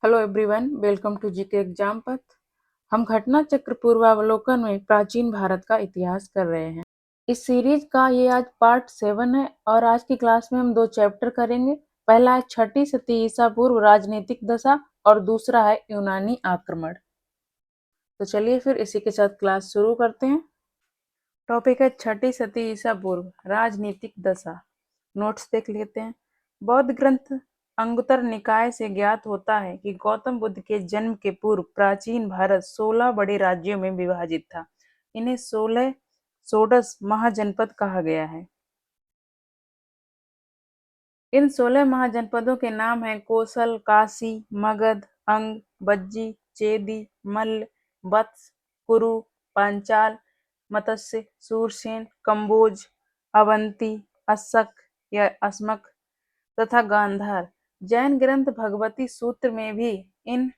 Hello everyone, welcome to GK exam पथ। हम घटना चक्र पूर्वावलोकन में प्राचीन भारत का इतिहास कर रहे हैं। इस सीरीज का ये आज पार्ट 7 है और आज की क्लास में हम दो चैप्टर करेंगे। पहला है छठी शती ईसा पूर्व राजनीतिक दशा और दूसरा है यूनानी आक्रमण। तो चलिए फिर इसी के साथ क्लास शुरू करते हैं। टॉपिक है छठी शती ईसा पूर्व राजनीतिक दशा। नोट्स देख लेते हैं। बौद्ध ग्रंथ अंगुत्तर निकाय से ज्ञात होता है कि गौतम बुद्ध के जन्म के पूर्व प्राचीन भारत 16 बड़े राज्यों में विभाजित था। इन्हें 16 षोडश महाजनपद कहा गया है। इन 16 महाजनपदों के नाम हैं कोसल, काशी, मगध, अंग, बज्जी, चेदी, मल्ल, वत्स, कुरु, पांचाल, मत्स्य, शूरसेन, कंबोज, अवंती, अस्सक या अस्मक तथा गांधार। जैन ग्रंथ भगवती सूत्र में भी इन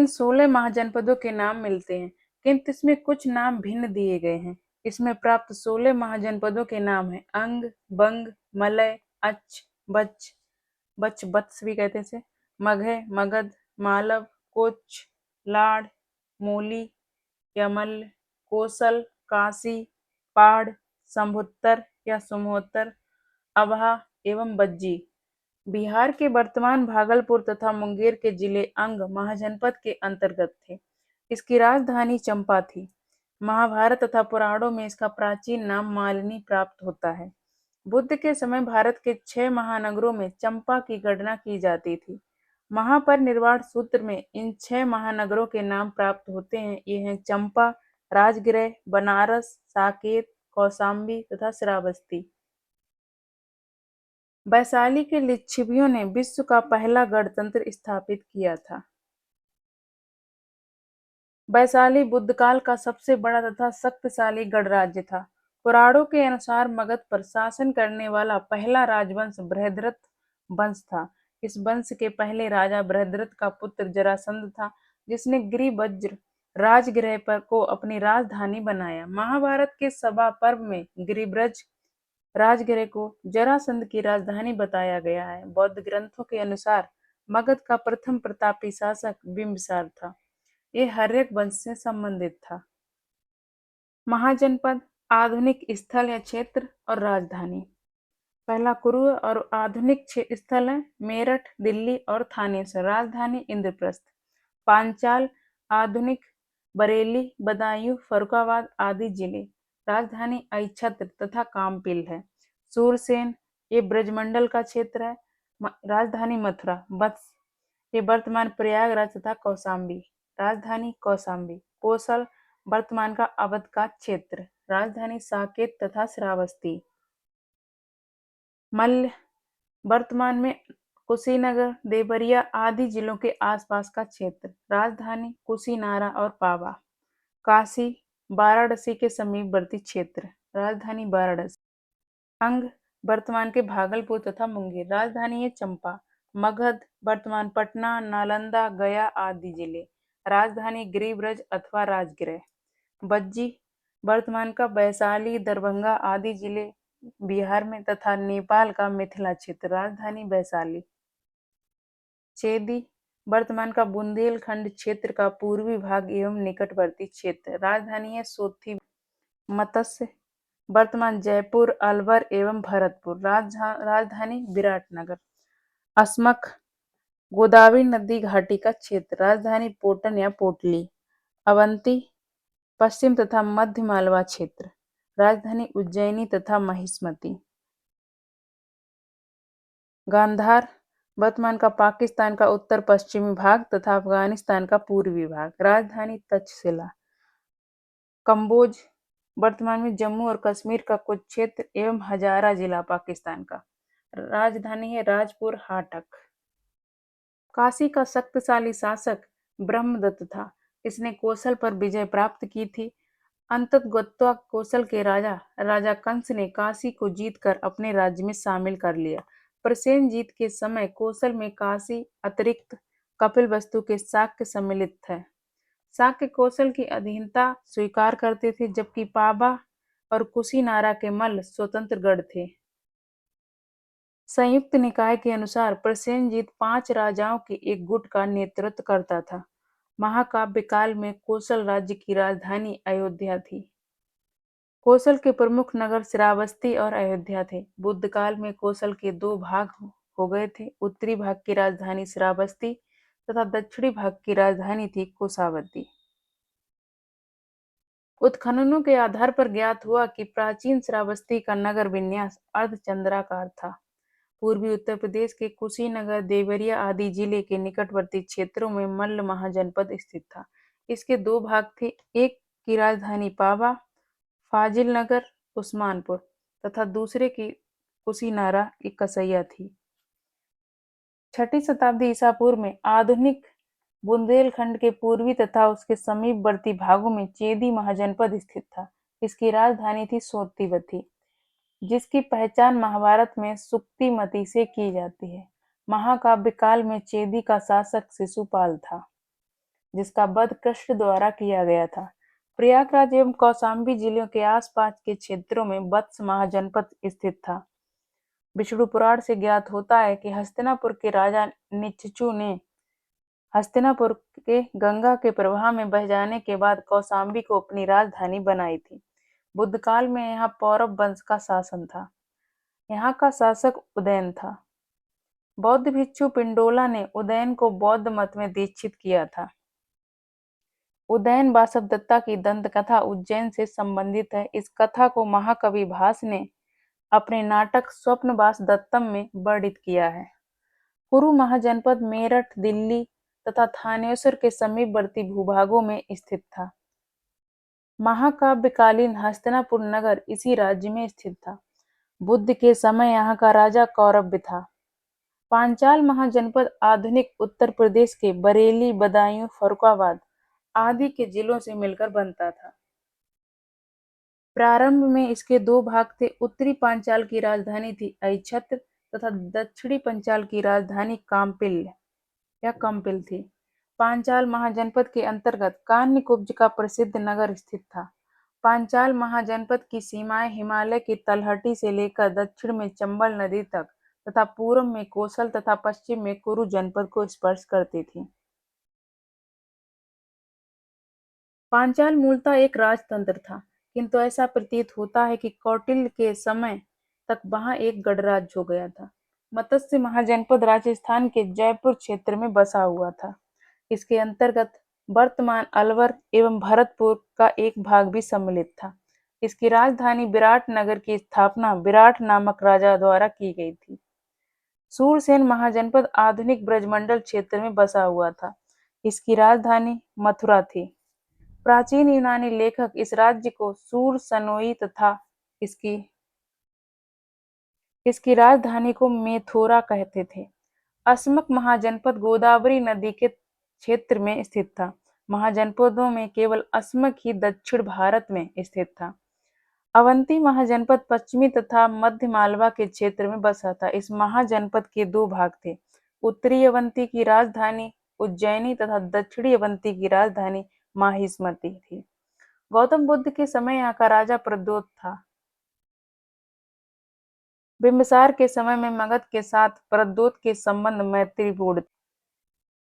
16 महाजनपदों के नाम मिलते हैं, किंतु इसमें कुछ नाम भिन्न दिए गए हैं। इसमें प्राप्त 16 महाजनपदों के नाम हैं अंग, बंग, मलय, अच्छ, बच्छ, बच्छ बत्स भी कहते हैं, मगध, मगध, मालव, कोच, लाड़, मूली, यमल, कोसल, काशी, पाढ़, संभुत्तर या सुमहोत्तर, अबहा एवं बज्जी। बिहार के वर्तमान भागलपुर तथा मुंगेर के जिले अंग महाजनपद के अंतर्गत थे। इसकी राजधानी चंपा थी। महाभारत तथा पुराणों में इसका प्राचीन नाम मालिनी प्राप्त होता है। बुद्ध के समय भारत के 6 महानगरों में चंपा की गणना की जाती थी। महापरिनिर्वाण सूत्र में इन 6 महानगरों के नाम प्राप्त होते हैं। ये हैं चंपा, राजगृह, बनारस, साकेत, कौशाम्बी तथा श्रावस्ती। वैशाली के लिच्छवियों ने विश्व का पहला गणतंत्र स्थापित किया था। वैशाली बुद्धकाल का सबसे बड़ा तथा शक्तिशाली गणराज्य था। पुराणों के अनुसार मगध पर शासन करने वाला पहला राजवंश बृहद्रथ वंश था। इस वंश के पहले राजा बृहद्रथ का पुत्र जरासंध था, जिसने गिरिवज्र राजगृह पर को अपनी राजधानी बनाया। महाभारत के सभा पर्व में गिरिव्रज राजगृह को जरासंध की राजधानी बताया गया है। बौद्ध ग्रंथों के अनुसार मगध का प्रथम प्रतापी शासक बिंबिसार था। ये हर्यक वंश से संबंधित था। महाजनपद आधुनिक स्थल या क्षेत्र और राजधानी। पहला कुरु और आधुनिक स्थल है मेरठ, दिल्ली और थानेसर। राजधानी इंद्रप्रस्थ। पांचाल आधुनिक बरेली, बदायूं, फर्रुखाबाद आदि जिले। राजधानी अहिच्छत्र तथा कामपिल है। सूरसेन ये ब्रजमंडल का क्षेत्र है। राजधानी मथुरा। वत्स ये वर्तमान प्रयागराज तथा कौशाम्बी। राजधानी कौशाम्बी। कोसल वर्तमान का अवध का क्षेत्र। राजधानी साकेत तथा श्रावस्ती। मल्ल वर्तमान में कुशीनगर, देवरिया आदि जिलों के आसपास का क्षेत्र। राजधानी कुशीनारा और पावा। काशी वाराणसी के समीपवर्ती क्षेत्र। राजधानी वाराणसी। अंग वर्तमान के भागलपुर तथा मुंगेर। राजधानी है चंपा। मगध वर्तमान पटना, नालंदा, गया आदि जिले। राजधानी गिरिव्रज अथवा राजगृह। बज्जी वर्तमान का वैशाली, दरभंगा आदि जिले बिहार में तथा नेपाल का मिथिला क्षेत्र। राजधानी वैशाली। चेदी वर्तमान का बुंदेलखंड क्षेत्र का पूर्वी भाग एवं निकटवर्ती क्षेत्र। राजधानी है सोथी। मत्स्य वर्तमान जयपुर, अलवर एवं भरतपुर। राजधानी विराटनगर। अस्मक गोदावरी नदी घाटी का क्षेत्र। राजधानी पोटन या पोटली। अवंती पश्चिम तथा मध्य मालवा क्षेत्र। राजधानी उज्जैनी तथा महिष्मती। गांधार वर्तमान का पाकिस्तान का उत्तर पश्चिमी भाग तथा अफगानिस्तान का पूर्वी भाग। राजधानी तक्षशिला। कंबोज वर्तमान में जम्मू और कश्मीर का कुछ क्षेत्र एवं हजारा जिला पाकिस्तान का। राजधानी है राजपुर हाटक। काशी का शक्तिशाली शासक ब्रह्मदत्त था। इसने कौशल पर विजय प्राप्त की थी। अंततः कौशल के राजा कंस ने काशी को जीतकर अपने राज्य में शामिल कर लिया। प्रसेन जीत के समय कौशल में काशी अतिरिक्त कपिलवस्तु के शाक्य सम्मिलित थे। शाक्य कौशल की अधीनता स्वीकार करते थे, जबकि पाबा और कुशीनारा के मल्ल स्वतंत्र गढ़ थे। संयुक्त निकाय के अनुसार प्रसेनजीत 5 राजाओं के एक गुट का नेतृत्व करता था। महाकाव्य काल में कोसल राज्य की राजधानी अयोध्या थी। कोसल के प्रमुख नगर श्रावस्ती और अयोध्या थे। बुद्ध काल में कोसल के दो भाग हो गए थे। उत्तरी भाग की राजधानी श्रावस्ती तथा दक्षिणी भाग की राजधानी थी कोसावती। उत्खननों के आधार पर ज्ञात हुआ कि प्राचीन श्रावस्ती का नगर विन्यास अर्धचंद्राकार था। पूर्वी उत्तर प्रदेश के कुशीनगर, देवरिया आदि जिले के निकटवर्ती क्षेत्रों में मल्ल महाजनपद स्थित था। इसके दो भाग थे, एक की राजधानी पावा, फाजिलनगर, उस्मानपुर तथा दूसरे की कुशीनारा एक कसैया थी। 6ठी शताब्दी ईसा पूर्व में आधुनिक बुंदेलखंड के पूर्वी तथा उसके समीपवर्ती भागों में चेदी महाजनपद स्थित था। इसकी राजधानी थी सोत्तीवती, जिसकी पहचान महाभारत में सुक्तिमती से की जाती है। महाकाव्य काल में चेदी का शासक शिशुपाल था, जिसका वध कृष्ण द्वारा किया गया था। प्रयागराज एवं कौशाम्बी जिलों के आसपास के क्षेत्रों में वत्स महाजनपद स्थित था। विष्णु पुराण से ज्ञात होता है कि हस्तिनापुर के राजा निच्चू ने हस्तिनापुर के गंगा के प्रवाह में बह जाने के बाद कौशाम्बी को अपनी राजधानी बनाई थी। बुद्ध काल में यहाँ पौरव वंश का शासन था। यहाँ का शासक उदयन था। बौद्ध भिक्षु पिंडोला ने उदयन को बौद्ध मत में दीक्षित किया था। उदयन वासवदत्ता की दंत कथा उज्जैन से संबंधित है। इस कथा को महाकवि भास ने अपने नाटक स्वप्नवास दत्तम में वर्णित किया है। कुरु महाजनपद मेरठ, दिल्ली तथा थानेश्वर के समीपवर्ती भूभागों में स्थित था। महाकाव्यकालीन हस्तिनापुर नगर इसी राज्य में स्थित था। बुद्ध के समय यहाँ का राजा कौरव्य था। पांचाल महाजनपद आधुनिक उत्तर प्रदेश के बरेली, बदायूं, फर्रुखाबाद आदि के जिलों से मिलकर बनता था। प्रारंभ में इसके दो भाग थे। उत्तरी पांचाल की राजधानी थी अहिच्छत्र तथा दक्षिणी पंचाल की राजधानी कंपिल थी। पांचाल महाजनपद के अंतर्गत कान्यकुब्ज का प्रसिद्ध नगर स्थित था। पांचाल महाजनपद की सीमाएं हिमालय की तलहटी से लेकर दक्षिण में चंबल नदी तक तथा पूर्व में कोसल तथा पश्चिम में कुरु जनपद को स्पर्श करती थी। पांचाल मूलतः एक राजतंत्र था, किंतु ऐसा प्रतीत होता है कि कौटिल्य के समय तक वहां एक गणराज्य हो गया था। मत्स्य महाजनपद राजस्थान के जयपुर क्षेत्र में बसा हुआ था। इसके अंतर्गत वर्तमान अलवर एवं भरतपुर का एक भाग भी सम्मिलित था। इसकी राजधानी विराट नगर की स्थापना विराट नामक राजा द्वारा की गई थी। सूरसेन महाजनपद आधुनिक ब्रजमंडल क्षेत्र में बसा हुआ था। इसकी राजधानी मथुरा थी। प्राचीन यूनानी लेखक इस राज्य को सूरसनोई तथा इसकी इसकी राजधानी को मेथोरा कहते थे। अस्मक महाजनपद गोदावरी नदी के क्षेत्र में स्थित था। महाजनपदों में केवल अस्मक ही दक्षिण भारत में स्थित था। अवंती महाजनपद पश्चिमी तथा मध्य मालवा के क्षेत्र में बसा था। इस महाजनपद के दो भाग थे। उत्तरी अवंती की राजधानी उज्जैनी तथा दक्षिणी अवंती की राजधानी माहिष्मती थी। गौतम बुद्ध के समय यहाँ का राजा प्रद्योत था। बिंबिसार के समय में मगध के साथ प्रद्योत के संबंध मैत्रीपूर्ण थे।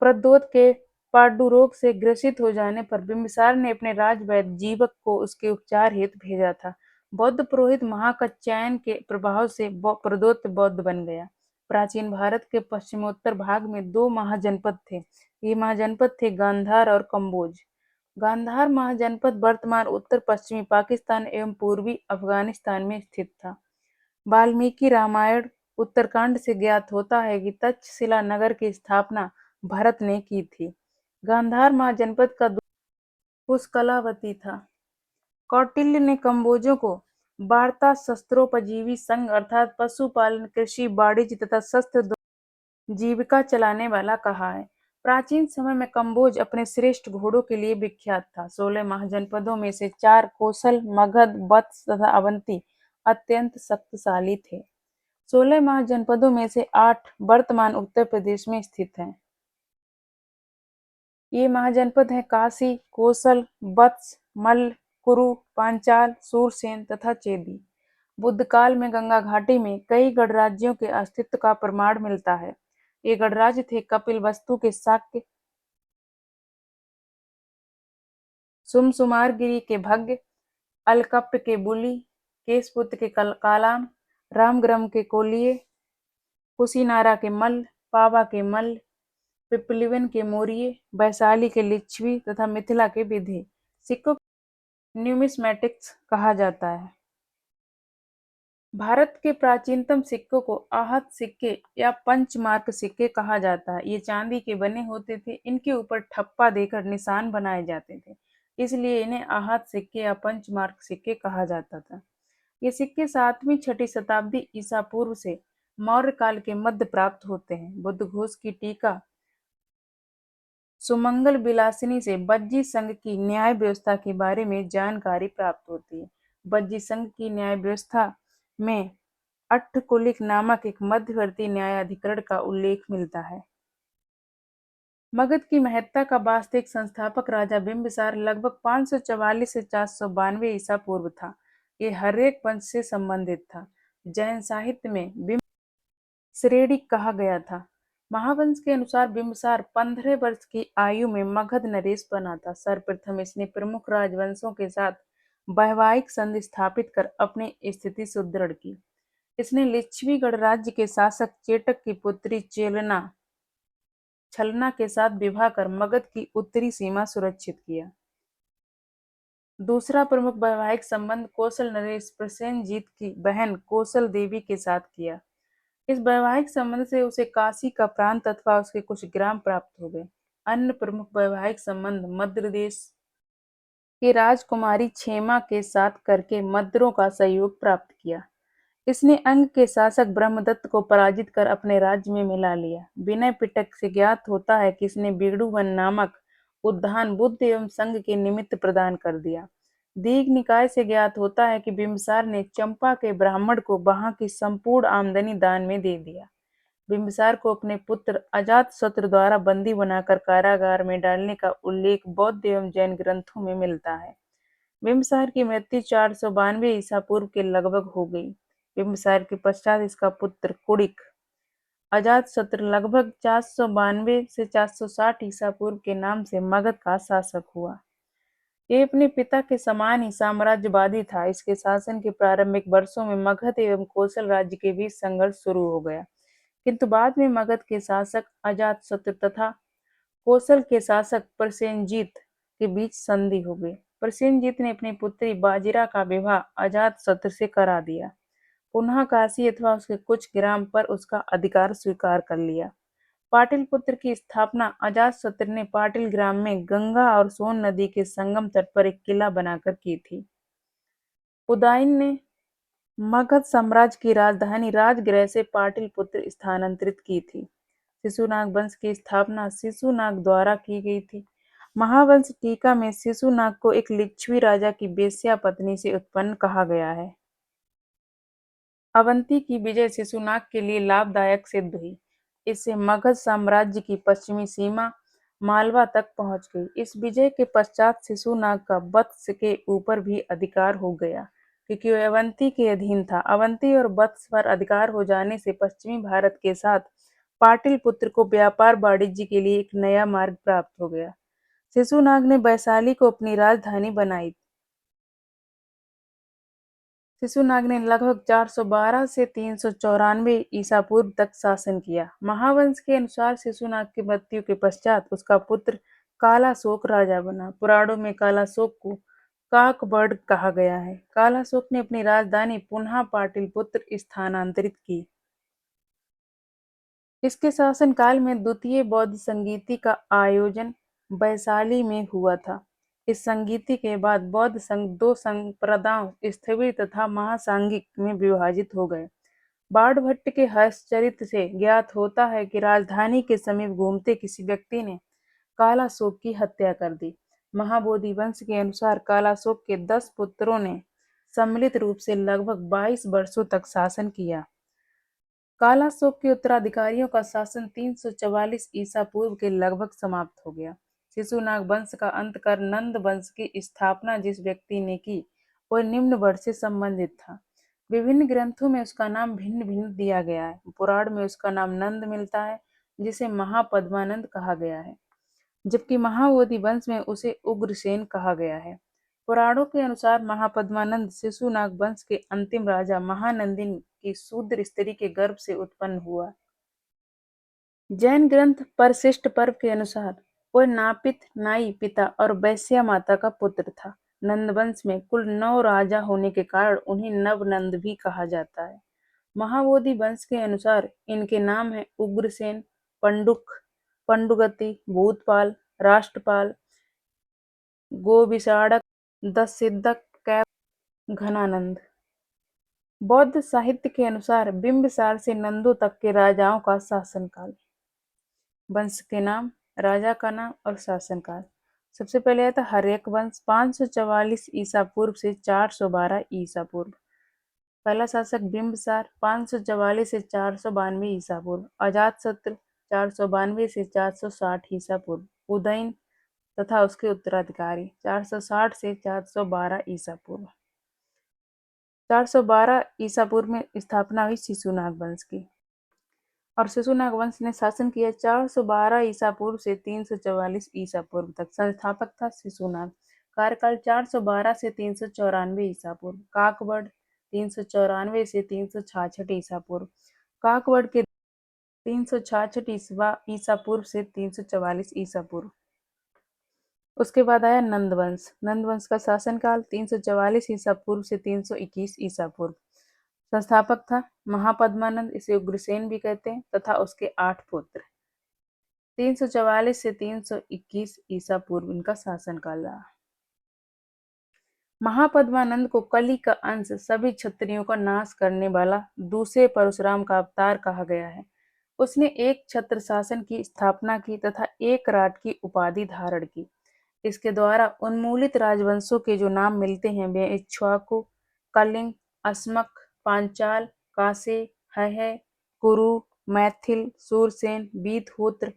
प्रद्योत के पांडु रोग से ग्रसित हो जाने पर बिंबिसार ने अपने राजवैद्य जीवक को उसके उपचार हेतु भेजा था। बौद्ध पुरोहित महाकच्यायन के प्रभाव से प्रद्योत बौद्ध बन गया। प्राचीन भारत के पश्चिमोत्तर भाग में दो महाजनपद थे। ये महाजनपद थे गांधार और कम्बोज। गांधार महाजनपद वर्तमान उत्तर पश्चिमी पाकिस्तान एवं पूर्वी अफगानिस्तान में स्थित था। वाल्मीकि रामायण उत्तरकांड से ज्ञात होता है कि तक्षशिला नगर की स्थापना भरत ने की थी। गांधार महाजनपद का पुष्कलावती था। कौटिल्य ने कम्बोजों को वार्ता शस्त्रोपजीवी संघ अर्थात पशुपालन, कृषि, वाणिज्य तथा शस्त्र जीविका चलाने वाला कहा है। प्राचीन समय में कम्बोज अपने श्रेष्ठ घोड़ों के लिए विख्यात था। 16 महाजनपदों में से 4 कोसल, मगध, वत्स तथा अवंती अत्यंत शक्तिशाली थे। 16 महाजनपदों में से 8 वर्तमान उत्तर प्रदेश में स्थित हैं। ये महाजनपद हैं काशी, कोसल, वत्स, मल्ल, कुरु, पांचाल, सूरसेन तथा चेदी। बुद्ध काल में गंगा घाटी में कई गणराज्यों के अस्तित्व का प्रमाण मिलता है। ये गणराज्य थे कपिलवस्तु के शाक्य, सुमसुमारगिरी के भग्य, अलकप्प के बुली, केशपुत्र के कालाम, रामग्रम के कोलिय, कुशीनारा के मल्ल, पावा के मल्ल, पिप्पलिवन के मौर्य, वैशाली के लिच्छवी तथा मिथिला के विधि। सिक्कों को न्यूमिस्मेटिक्स कहा जाता है। भारत के प्राचीनतम सिक्कों को आहत सिक्के या पंचमार्क सिक्के कहा जाता है। ये चांदी के बने होते थे। इनके ऊपर ठप्पा देकर निशान बनाए जाते थे, इसलिए इन्हें आहत सिक्के या पंचमार्क सिक्के कहा जाता था। ये सिक्के 7वीं-6ठी शताब्दी ईसा पूर्व से मौर्य काल के मध्य प्राप्त होते हैं। बुद्धघोष की टीका सुमंगल विलासिनी से बज्जी संघ की न्याय व्यवस्था के बारे में जानकारी प्राप्त होती है। बज्जी संघ की न्याय व्यवस्था में अट्ठकुलिक नामक एक मध्यवर्ती न्यायाधिकरण का उल्लेख मिलता है। मगध की महत्ता का वास्तविक संस्थापक राजा बिंबिसार लगभग 544 से 492 ईसा पूर्व था। ये हर्यक वंश से संबंधित था। जैन साहित्य में बिंब श्रेणी कहा गया था। महावंश के अनुसार बिंबिसार 15 वर्ष की आयु में मगध नरेश बना था। सर्वप्रथम इसने प्रमुख राजवंशों के साथ वैवाहिक संधि स्थापित कर अपनी स्थिति सुदृढ़ की। इसने लिच्छवी गणराज्य के शासक चेटक की पुत्री छलना के साथ विवाह कर मगध की उत्तरी सीमा सुरक्षित किया। दूसरा प्रमुख वैवाहिक संबंध कौशल नरेश प्रसेनजीत की बहन कौशल देवी के साथ किया। इस वैवाहिक संबंध से उसे काशी का प्रांत अथवा उसके कुछ ग्राम प्राप्त हो गए। अन्य प्रमुख वैवाहिक संबंध मद्र देश की राजकुमारी क्षेमा के साथ करके मद्रों का सहयोग प्राप्त किया। इसने अंग के शासक ब्रह्मदत्त को पराजित कर अपने राज्य में मिला लिया। विनय पिटक से ज्ञात होता है कि इसने बीड़ुवन नामक उद्यान बुद्ध एवं संघ के निमित्त प्रदान कर दिया। दीघ निकाय से ज्ञात होता है कि बिंबिसार ने चंपा के ब्राह्मण को वहां की संपूर्ण आमदनी दान में दे दिया। बिंबिसार को अपने पुत्र अजातशत्रु द्वारा बंदी बनाकर कारागार में डालने का उल्लेख बौद्ध एवं जैन ग्रंथों में मिलता है। बिंबिसार की मृत्यु 492 ईसा पूर्व के लगभग हो गई। बिंबिसार के पश्चात इसका पुत्र कुणिक अजातशत्रु लगभग 492 से 460 ईसा पूर्व के नाम से मगध का शासक हुआ। ये अपने पिता के समान ही साम्राज्यवादी था। इसके शासन के प्रारंभिक वर्षों में मगध एवं कौशल राज्य के बीच संघर्ष शुरू हो गया, किंतु बाद में मगध के शासक अजातशत्रु तथा कौशल के शासक प्रसेनजीत के बीच संधि हो गई। प्रसेनजीत ने अपनी पुत्री बाजिरा का विवाह अजातशत्रु से करा दिया। पुनः काशी अथवा उसके कुछ ग्राम पर उसका अधिकार स्वीकार कर लिया। पाटलिपुत्र की स्थापना अजातशत्रु ने पाटिल ग्राम में गंगा और सोन नदी के संगम तट पर एक किला बनाकर की थी। उदयन ने मगध साम्राज्य की राजधानी राजगृह से पाटलिपुत्र स्थानांतरित की थी। शिशुनाग वंश की स्थापना शिशुनाग द्वारा की गई थी। महावंश टीका में शिशुनाग को एक लिच्छवी राजा की वेश्या पत्नी से उत्पन्न कहा गया है। अवंती की विजय शिशुनाग के लिए लाभदायक सिद्ध हुई। इससे मगध साम्राज्य की पश्चिमी सीमा मालवा तक पहुंच गई। इस विजय के पश्चात शिशुनाग का वत्स के ऊपर भी अधिकार हो गया, क्योंकि वह अवंती के अधीन था। अवंती और वत्स पर अधिकार हो जाने से पश्चिमी भारत के साथ पाटलिपुत्र को व्यापार वाणिज्य के लिए एक नया मार्ग प्राप्त हो गया। शिशुनाग ने वैशाली को अपनी राजधानी बनाई। शिशुनाग ने लगभग 412 से 394 ईसा पूर्व तक शासन किया। महावंश के अनुसार शिशुनाग की मृत्यु के पश्चात उसका पुत्र कालाशोक राजा बना। पुराणों में कालाशोक को काकबर्ड कहा गया है। कालाशोक ने अपनी राजधानी पुनः पाटलिपुत्र स्थानांतरित की। इसके शासनकाल में द्वितीय बौद्ध संगीति का आयोजन वैशाली में हुआ था। इस संगीति के बाद बौद्ध संघ दो संप्रदायों स्थविर तथा महासांगिक में विभाजित हो गए। बाणभट्ट के हर्षचरित से ज्ञात होता है कि राजधानी के समीप घूमते किसी व्यक्ति ने कालाशोक की हत्या कर दी। महाबोधि वंश के अनुसार कालाशोक के 10 पुत्रों ने सम्मिलित रूप से लगभग 22 वर्षों तक शासन किया। कालाशोक के उत्तराधिकारियों का शासन 344 ईसा पूर्व के लगभग समाप्त हो गया। शिशुनाग वंश का अंत कर नंद वंश की स्थापना जिस व्यक्ति ने की, वह निम्न वर्ष से संबंधित था। विभिन्न ग्रंथों में उसका नाम भिन्न भिन्न दिया गया है। पुराण में उसका नाम नंद मिलता है, जिसे महापद्मानंद कहा गया है, जबकि महाबोधि वंश में उसे उग्रसेन कहा गया है। पुराणों के अनुसार महापद्मानंद शिशुनाग वंश के अंतिम राजा महानंदिनी की शूद्र स्त्री के गर्भ से उत्पन्न हुआ। जैन ग्रंथ परशिष्ट पर्व के अनुसार वह नापित नाई पिता और वैश्या माता का पुत्र था। नंदवंश में कुल 9 राजा होने के कारण उन्हें नवनंद भी कहा जाता है। महाबोधि वंश के अनुसार इनके नाम हैं उग्रसेन, पंडुक, पंडुगति, भूतपाल, राष्ट्रपाल, गोविषाणक, दसिद्धक, कैव, घनानंद। बौद्ध साहित्य के अनुसार बिंबिसार से नंदों तक के राजाओं का शासनकाल। वंश के नाम, राजा का नाम और शासनकाल। सबसे पहले आता हर्यक वंश 544 ईसा पूर्व से 412 ईसा पूर्व। पहला शासक बिंबिसार 544 से 492 ईसा पूर्व। अजातशत्रु 492 से 460 ईसा पूर्व। उदयन तथा उसके उत्तराधिकारी 460 से 412 ईसा पूर्व। 412 ईसा पूर्व में स्थापना हुई शिशुनाग वंश की, और शिशुनाग वंश ने शासन किया 412 ईसा पूर्व से 344 ईसा पूर्व तक। संस्थापक था शिशुनाग। कार्यकाल 412 से 394 ईसा पूर्व। काकवड़ 394 से 366 ईसा पूर्व। काकवड़ के 366 ईसा पूर्व से 344 ईसा पूर्व। उसके बाद आया नंदवंश। नंदवंश का शासनकाल 344 ईसा पूर्व से 321 ईसा पूर्व। संस्थापक था महापद्मानंद, इसे उग्रसेन भी कहते हैं, तथा उसके 8 पुत्र। 344 से 321 ईसा पूर्व इनका शासनकाल रहा। महापद्मानंद को कली का अंश, सभी क्षत्रियों का नाश करने वाला दूसरे परशुराम का अवतार कहा गया है। उसने एक छत्र शासन की स्थापना की तथा एक राट की उपाधि धारण की। इसके द्वारा उन्मूलित राजवंशों के जो नाम मिलते हैं वे इक्ष्वाकु, कलिंग, अस्मक, पांचाल, कासे, हय, कुरु, मैथिल, सूरसेन, वीतहोत्र।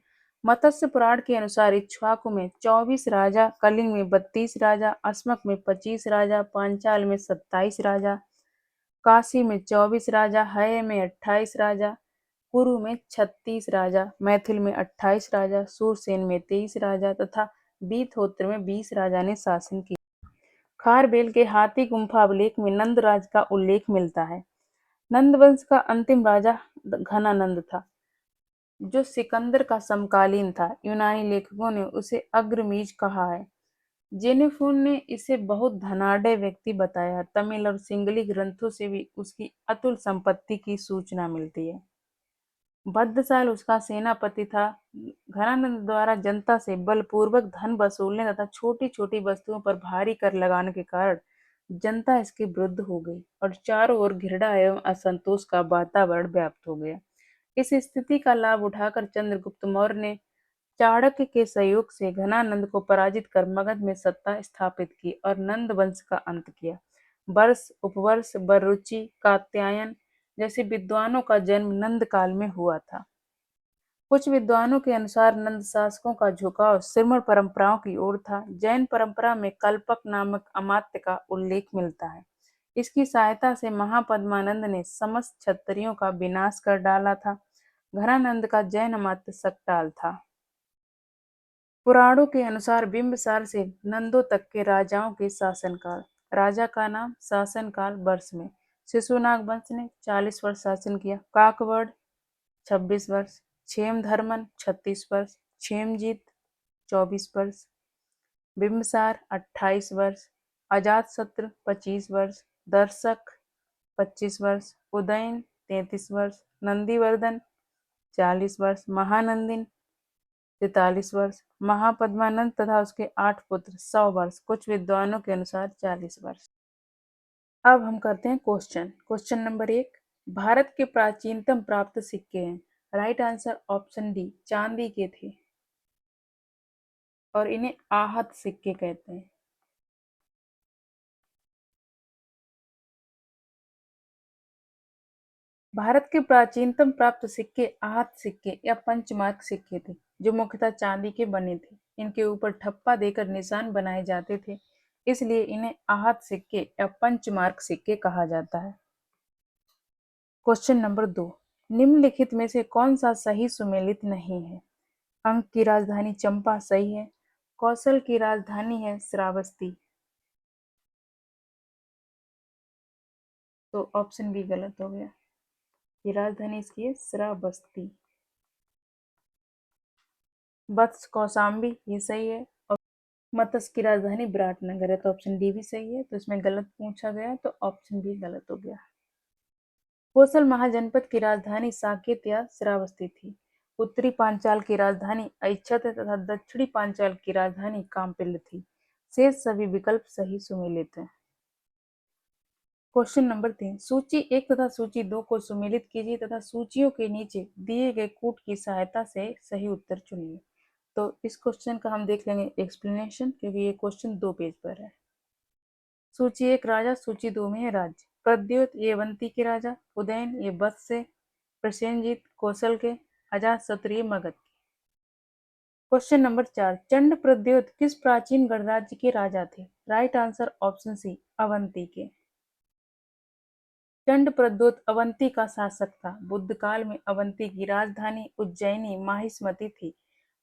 मत्स्य पुराण के अनुसार इक्ष्वाकु में 24 राजा, कलिंग में 32 राजा, अस्मक में 25 राजा, पांचाल में 27 राजा, काशी में 24 राजा, हय में 28 राजा, कुरु में 36 राजा, मैथिल में 28 राजा, सूरसेन में 23 राजा तथा वीतहोत्र में 20 राजा ने शासन किया। खारबेल के हाथी गुम्फा अभिलेख में नंदराज का उल्लेख मिलता है। नंदवंश का अंतिम राजा घनानंद था, जो सिकंदर का समकालीन था। यूनानी लेखकों ने उसे अग्रमीज कहा है। जेनेफोन ने इसे बहुत धनाढ़ व्यक्ति बताया। तमिल और सिंगली ग्रंथों से भी उसकी अतुल संपत्ति की सूचना मिलती है। भद्रसाल उसका सेनापति था। घनानंद द्वारा जनता से बलपूर्वक धन वसूलने तथा छोटी छोटी वस्तुओं पर भारी कर लगाने के कारण जनता इसके विरुद्ध हो गई और चारों ओर घृणा एवं असंतोष का वातावरण व्याप्त हो गया। इस स्थिति का लाभ उठाकर चंद्रगुप्त मौर्य ने चाणक्य के सहयोग से घनानंद को पराजित कर मगध में सत्ता स्थापित की और नंद वंश का अंत किया। वर्ष, उपवर्ष, बररुचि, कात्यायन जैसे विद्वानों का जन्म नंद काल में हुआ था। कुछ विद्वानों के अनुसार नंद शासकों का झुकाव श्रमण परंपराओं की ओर था। जैन परंपरा में कल्पक नामक अमात्य का उल्लेख मिलता है। इसकी सहायता से महापद्मानंद ने समस्त क्षत्रियों का विनाश कर डाला था। घनानंद का जैन अमात्य सक्टाल था। पुराणों के अनुसार बिंबिसार से नंदों तक के राजाओं के शासनकाल। राजा का नाम, शासनकाल वर्ष में। शिशुनाग वंश ने 40 वर्ष शासन किया। काकवड़ 26 वर्ष, क्षेमधर्मन 36 वर्ष, क्षेमजीत 24 वर्ष, बिंबिसार 28 वर्ष, अजातशत्रु 25 वर्ष, दर्शक 25 वर्ष, उदयन 33 वर्ष, नंदीवर्धन 40 वर्ष, महानंदिन 43 वर्ष, महापद्मानंद तथा उसके 8 पुत्र 100 वर्ष, कुछ विद्वानों के अनुसार 40 वर्ष। अब हम करते हैं क्वेश्चन। क्वेश्चन नंबर 1, भारत के प्राचीनतम प्राप्त सिक्के हैं। राइट आंसर ऑप्शन डी, चांदी के थे और इन्हें आहत सिक्के कहते हैं। भारत के प्राचीनतम प्राप्त सिक्के आहत सिक्के या पंचमार्क सिक्के थे, जो मुख्यतः चांदी के बने थे। इनके ऊपर ठप्पा देकर निशान बनाए जाते थे, इसलिए इन्हें आहत सिक्के या पंचमार्क सिक्के कहा जाता है। क्वेश्चन नंबर 2, निम्नलिखित में से कौन सा सही सुमेलित नहीं है? अंक की राजधानी चंपा सही है। कौशल की राजधानी है श्रावस्ती, तो ऑप्शन बी गलत हो गया। ये राजधानी इसकी है श्रावस्ती। वत्स कौशाम्बी ये सही है। और मत्स्य की राजधानी विराटनगर है, तो ऑप्शन डी भी सही है। तो इसमें गलत पूछा गया, तो ऑप्शन बी गलत हो गया। कोसल महाजनपद की राजधानी साकेत या श्रावस्ती थी। उत्तरी पांचाल की राजधानी ऐच्छत तथा दक्षिणी पांचाल की राजधानी काम्पिल्य थी। शेष सभी विकल्प सही सुमेलित हैं। क्वेश्चन नंबर 3, सूची 1 तथा सूची 2 को सुमेलित कीजिए तथा सूचियों के नीचे दिए गए कूट की सहायता से सही उत्तर चुनिए। तो इस क्वेश्चन का हम देख लेंगे एक्सप्लेनेशन, क्योंकि ये क्वेश्चन 2 पेज पर है। सूची 1 राजा, सूची 2 में है राज्य। प्रद्योत ये अवंती के राजा, उदयन ये वत्स से, प्रसेनजीत कौशल के, अजातशत्रु ये मगध के। क्वेश्चन नंबर 4, चंड प्रद्योत किस प्राचीन गणराज्य के राजा थे? Right answer option C Avanti के। चंड प्रद्योत अवंती का शासक था। बुद्ध काल में अवंती की राजधानी उज्जैनी माहिष्मति थी।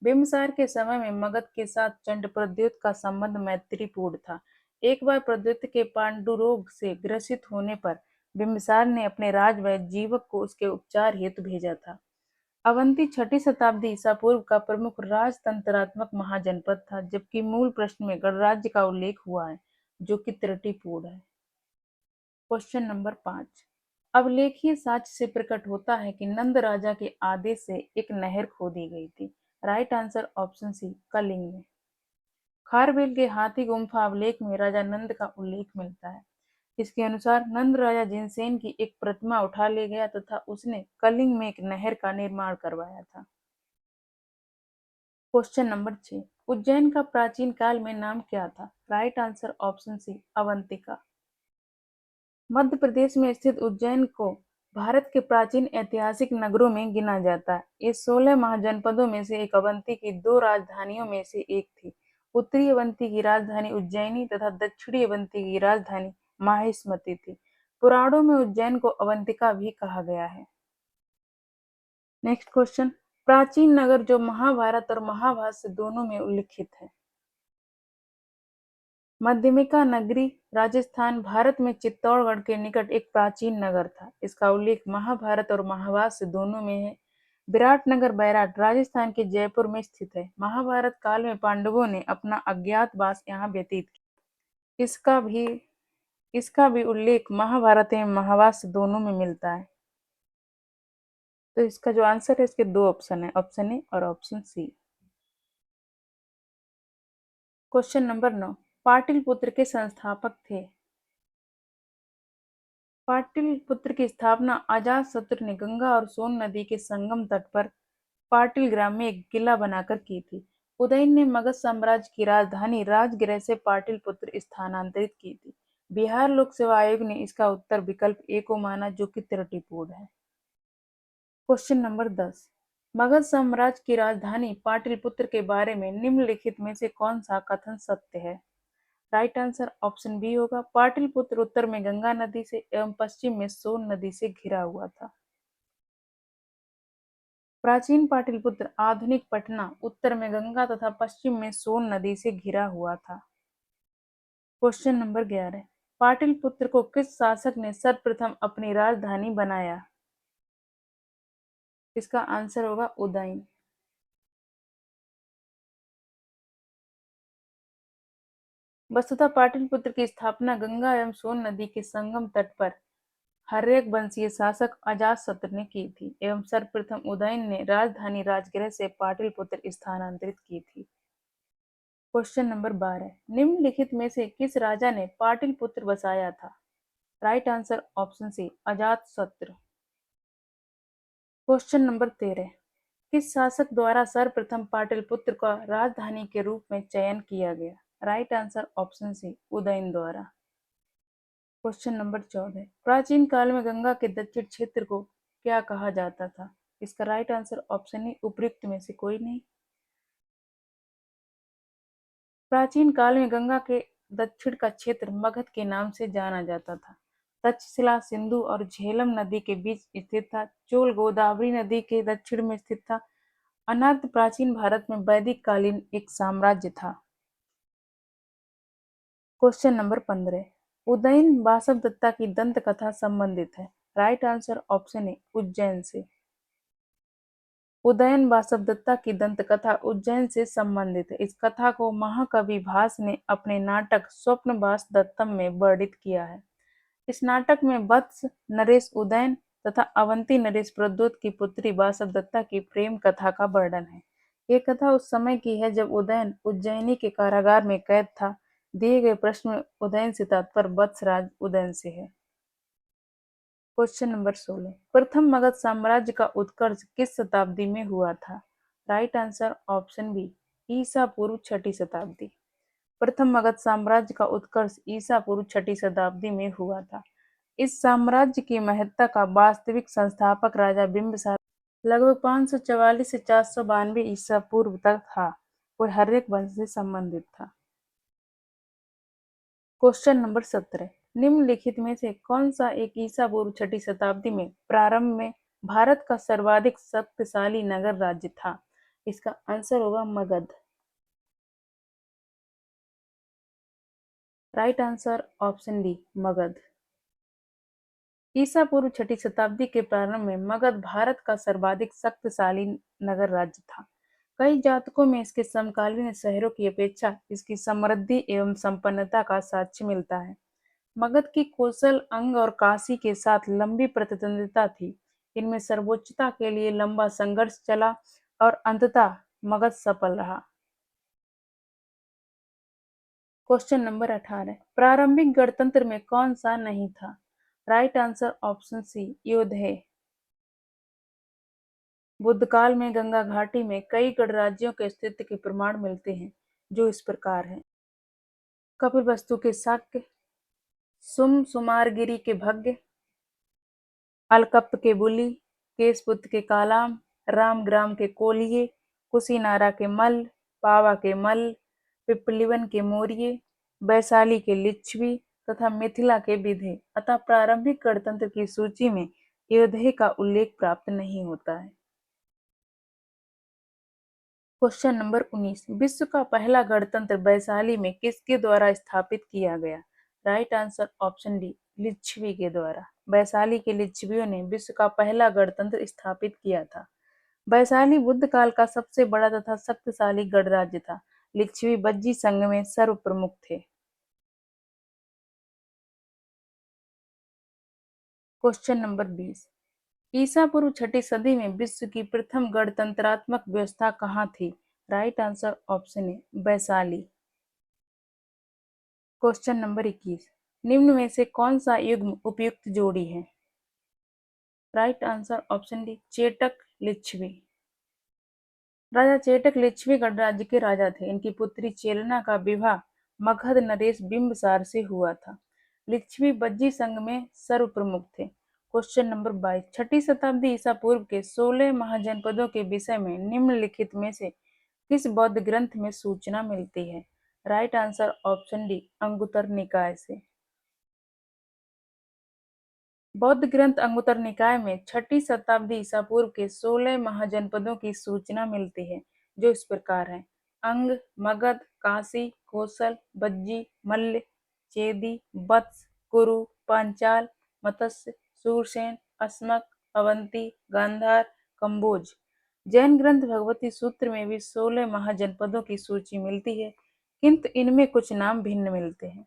बिंबिसार के समय में मगध के साथ चंड प्रद्योत का संबंध मैत्रीपूर्ण था। एक बार प्रद्योत के पांडुरोग से ग्रसित होने पर बिंबिसार ने अपने राजवैद्य जीवक को उसके उपचार हेतु भेजा था। अवंती 6ठी शताब्दी ईसा पूर्व का प्रमुख राजतंत्रात्मक महाजनपद था, जबकि मूल प्रश्न में गणराज्य का उल्लेख हुआ है, जो कि त्रुटिपूर्ण है। क्वेश्चन नंबर 5, अवलेखीय साक्ष्य से प्रकट होता है कि नंद राजा के आदेश से एक नहर खोदी गई थी। Right answer option C Kalinga में। खारवेल के हाथी गुम्फा अवलेख में राजा नंद का उल्लेख मिलता है। इसके अनुसार नंद राजा जिनसेन की एक प्रतिमा उठा ले गया तथा उसने कलिंग में एक नहर का निर्माण करवाया था। क्वेश्चन नंबर 6, उज्जैन का प्राचीन काल में नाम क्या था? Right answer option C Avantika. Madhya Pradesh में स्थित उज्जैन को भारत के प्राचीन ऐतिहासिक नगरों में गिना जाता है। इस 16 महाजनपदों में से एक अवंती की 2 राजधानियों में से एक थी। उत्तरी अवंती की राजधानी उज्जैनी तथा दक्षिणी अवंती की राजधानी माहिष्मति थी। पुराणों में उज्जैन को अवंतिका भी कहा गया है। नेक्स्ट क्वेश्चन, प्राचीन नगर जो महाभारत और महाभाष्य दोनों में उल्लिखित है। मध्यमिका नगरी राजस्थान भारत में चित्तौड़गढ़ के निकट एक प्राचीन नगर था। इसका उल्लेख महाभारत और महाभाष्य दोनों में है। विराटनगर बैराट राजस्थान के जयपुर में स्थित है। महाभारत काल में पांडवों ने अपना अज्ञातवास यहाँ व्यतीत किया। इसका भी उल्लेख महाभारत एवं महाभाष्य दोनों में मिलता है। तो इसका जो आंसर है, इसके 2 ऑप्शन है, ऑप्शन ए और option C. Question number 9, Pataliputra के संस्थापक थे। पाटलिपुत्र की स्थापना अजातशत्रु ने गंगा और सोन नदी के संगम तट पर पाटिल ग्राम में एक किला बनाकर की थी। उदयन ने मगध साम्राज्य की राजधानी राजगृह से पाटलिपुत्र स्थानांतरित की थी। बिहार लोक सेवा आयोग ने इसका उत्तर विकल्प ए को माना, जो कि त्रुटिपूर्ण है। क्वेश्चन नंबर 10, मगध साम्राज्य की राजधानी पाटलिपुत्र के बारे में निम्नलिखित में से कौन सा कथन सत्य है? राइट आंसर ऑप्शन बी होगा। पाटलिपुत्र उत्तर में गंगा नदी से एवं पश्चिम में सोन नदी से घिरा हुआ था। प्राचीन पाटलिपुत्र आधुनिक पटना उत्तर में गंगा तथा पश्चिम में सोन नदी से घिरा हुआ था। क्वेश्चन नंबर 11, पाटलिपुत्र को किस शासक ने सर्वप्रथम अपनी राजधानी बनाया? इसका आंसर होगा उदयन। वस्तुतः पाटलिपुत्र की स्थापना गंगा एवं सोन नदी के संगम तट पर हर्यक वंशीय शासक अजातशत्रु ने की थी एवं सर्वप्रथम उदयन ने राजधानी राजगृह से पाटलिपुत्र स्थानांतरित की थी। क्वेश्चन नंबर 12, निम्नलिखित में से किस राजा ने पाटलिपुत्र बसाया था? Right answer option C Ajatashatru. Question number 13, किस शासक द्वारा सर्वप्रथम पाटलिपुत्र का राजधानी के रूप में चयन किया गया? Right answer option C Udayan द्वारा। क्वेश्चन नंबर 14, प्राचीन काल में गंगा के दक्षिण क्षेत्र को क्या कहा जाता था? इसका राइट आंसर ऑप्शन ए उपयुक्त में से कोई नहीं। प्राचीन काल में गंगा के दक्षिण का क्षेत्र मगध के नाम से जाना जाता था। तक्षशिला सिंधु और झेलम नदी के बीच स्थित था। चोल गोदावरी नदी के दक्षिण में स्थित था। अनर्त प्राचीन भारत में वैदिक कालीन एक साम्राज्य था। Question number 15। उदयन वासवदत्ता की दंत कथा संबंधित है। राइट आंसर ऑप्शन ए उज्जैन से। उदयन वासवदत्ता की दंत कथा उज्जैन से संबंधित है। इस कथा को महाकवि भास ने अपने नाटक स्वप्न वासदत्तम में वर्णित किया है। इस नाटक में वत्स नरेश उदयन तथा अवंती नरेश प्रद्योत की पुत्री वासवदत्ता की प्रेम कथा का वर्णन है। ये कथा उस समय की है जब उदयन उज्जैनी के कारागार में कैद था। दिए गए प्रश्न में उदयन से तात्पर्य वत्सराज उदयन से है। Question number 16। प्रथम मगध साम्राज्य का उत्कर्ष किस शताब्दी में हुआ था? राइट आंसर ऑप्शन बी ईसा पूर्व छठी शताब्दी। प्रथम मगध साम्राज्य का उत्कर्ष ईसा पूर्व छठी शताब्दी में हुआ था। इस साम्राज्य की महत्ता का वास्तविक संस्थापक राजा बिंबिसार लगभग 544 से 492 ईसा पूर्व तक था। वह हर्यक वंश से संबंधित था। Question number 17। निम्नलिखित में से कौन सा एक ईसा पूर्व छठी शताब्दी में प्रारंभ में भारत का सर्वाधिक शक्तिशाली नगर राज्य था? इसका आंसर होगा Magadh. Right answer option D Magadh. ईसा पूर्व छठी शताब्दी के प्रारंभ में मगध भारत का सर्वाधिक शक्तिशाली नगर राज्य था। कई जातकों में इसके समकालीन शहरों की अपेक्षा इसकी समृद्धि एवं संपन्नता का साक्ष्य मिलता है। मगध की कौशल अंग और काशी के साथ लंबी प्रतिद्वंदिता थी। इनमें सर्वोच्चता के लिए लंबा संघर्ष चला और अंततः मगध सफल रहा। Question number 18। प्रारंभिक गणतंत्र में कौन सा नहीं था? Right answer option C Yaudheya. बुद्धकाल में गंगा घाटी में कई गणराज्यों के अस्तित्व के प्रमाण मिलते हैं, जो इस प्रकार हैं। कपिलवस्तु के शाक्य, सुमारगिरी के भग्य, अलकप्प के बुली, केशपुत्र के कालाम, रामग्राम के कोलिये, कुशीनारा के मल्ल, पावा के मल्ल, पिपलिवन के मौर्य, वैशाली के लिच्छवी तथा मिथिला के विधेय। अतः प्रारंभिक गणतंत्र की सूची में योधेय का उल्लेख प्राप्त नहीं होता है। Question number 19। विश्व का पहला गणतंत्र वैशाली में किसके द्वारा स्थापित किया गया? Right answer option D Lichchhavi के द्वारा। वैशाली के लिच्छवियों ने विश्व का पहला गणतंत्र स्थापित किया था। वैशाली बुद्ध काल का सबसे बड़ा तथा शक्तिशाली गणराज्य था। लिच्छवी बज्जी संघ में सर्व प्रमुख थे। Question number 20। ईसा पूर्व छठी सदी में विश्व की प्रथम गणतंत्रात्मक व्यवस्था कहाँ थी? राइट आंसर ऑप्शन ए वैशाली। Question number 21। निम्न में से कौन सा युग्म उपयुक्त जोड़ी है? Right answer option D Chetak Lichchhavi. राजा चेटक लिच्छवी गणराज्य के राजा थे। इनकी पुत्री चेलना का विवाह मगध नरेश बिंबिसार से हुआ था। लिच्छवी बज्जी संघ में सर्व प्रमुख थे। Question number 22। छठी शताब्दी ईसा पूर्व के 16 महाजनपदों के विषय में निम्नलिखित में से किस बौद्ध ग्रंथ में सूचना मिलती है? Right answer option D Anguttara निकाय से। बौद्ध ग्रंथ अंगुत्तर निकाय में छठी शताब्दी ईसा पूर्व के 16 महाजनपदों की सूचना मिलती है, जो इस प्रकार है। अंग, मगध, काशी, कौशल, बज्जी, मल्ल, चेदी, वत्स, कुरु, पांचाल, मत्स्य, सूरसेन, अस्मक, अवंती, गांधार, कंबोज। जैन ग्रंथ भगवती सूत्र में भी 16 महाजनपदों की सूची मिलती है, किंतु इनमें कुछ नाम भिन्न मिलते हैं।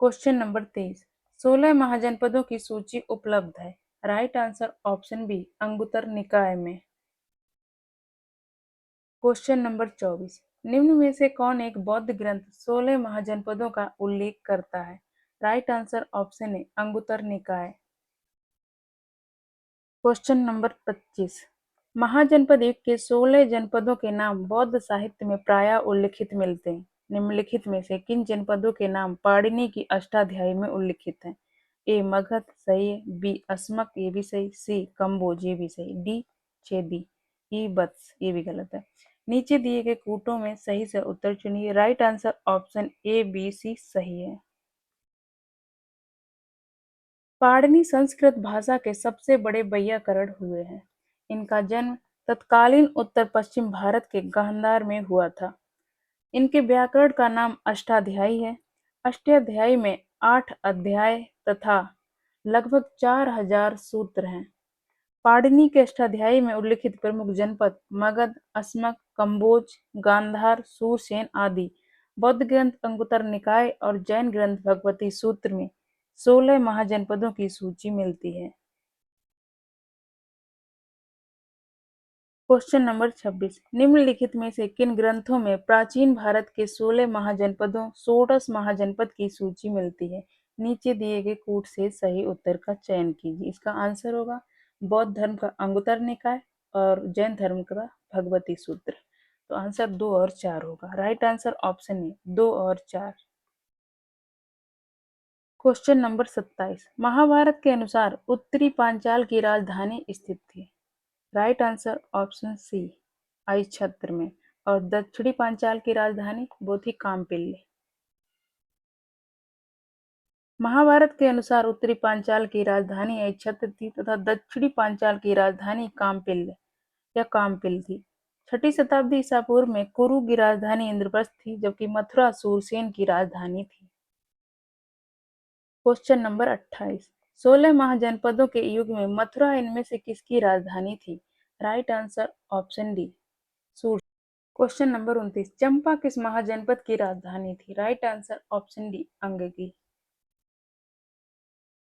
Question number 23। 16 महाजनपदों की सूची उपलब्ध है। Right answer option B Anguttara Nikaya में। Question number 24। निम्न में से कौन एक बौद्ध ग्रंथ 16 महाजनपदों का उल्लेख करता है? Right answer option A Anguttar Nikaya. Question number 25। महाजनपद युग के 16 जनपदों के नाम बौद्ध साहित्य में प्रायः उल्लिखित मिलते हैं। निम्नलिखित में से किन जनपदों के नाम पाणिनि की अष्टाध्यायी में उल्लिखित हैं? ए मगध सही है, बी अस्मक ये भी सही, सी कंबोज ये भी सही, डी छेदी, ई बत्स ये भी गलत है। नीचे दिए गए कूटों में सही से उत्तर चुनिए। Right answer option A B C सही है। पाणिनि संस्कृत भाषा के सबसे बड़े वैयाकरण हुए हैं। इनका जन्म तत्कालीन उत्तर पश्चिम भारत के गांधार में हुआ था। इनके व्याकरण का नाम अष्टाध्यायी है। अष्टाध्यायी में 8 अध्याय तथा लगभग 4000 सूत्र हैं। पाणिनि के अष्टाध्यायी में उल्लिखित प्रमुख जनपद मगध, अस्मक, कम्बोज, गांधार, सूरसेन आदि। बौद्ध ग्रंथ अंगुत्तर निकाय और जैन ग्रंथ भगवती सूत्र में 16 महाजनपदों की सूची मिलती है। क्वेश्चन नंबर 26, निम्नलिखित में से किन ग्रंथों में प्राचीन भारत के 16 महाजनपदों, षोडश महाजनपद की सूची मिलती है? नीचे दिए गए कूट से सही उत्तर का चयन कीजिए। इसका आंसर होगा बौद्ध धर्म का अंगुत्तर निकाय और जैन धर्म का भगवती सूत्र। तो आंसर 2 और 4 होगा। राइट आंसर ऑप्शन ए 2 और 4। क्वेश्चन नंबर 27, महाभारत के अनुसार उत्तरी पांचाल की राजधानी स्थित थी। राइट आंसर ऑप्शन सी आइछत्र में। और दक्षिणी पांचाल की राजधानी वो थी कामपिल्ले। महाभारत के अनुसार उत्तरी पांचाल की राजधानी आइछत्र थी तथा दक्षिणी पांचाल की राजधानी कामपिल्ले या कामपिल थी। 6ठी शताब्दी ईसा पूर्व में कुरु की राजधानी इंद्रप्रस्थ थी, जबकि मथुरा सूरसेन की राजधानी थी। क्वेश्चन नंबर 28, 16 महाजनपदों के युग में मथुरा इनमें से किसकी राजधानी थी? राइट आंसर ऑप्शन डी सूर। क्वेश्चन नंबर 29, चंपा किस महाजनपद की राजधानी थी? राइट आंसर ऑप्शन डी अंग की।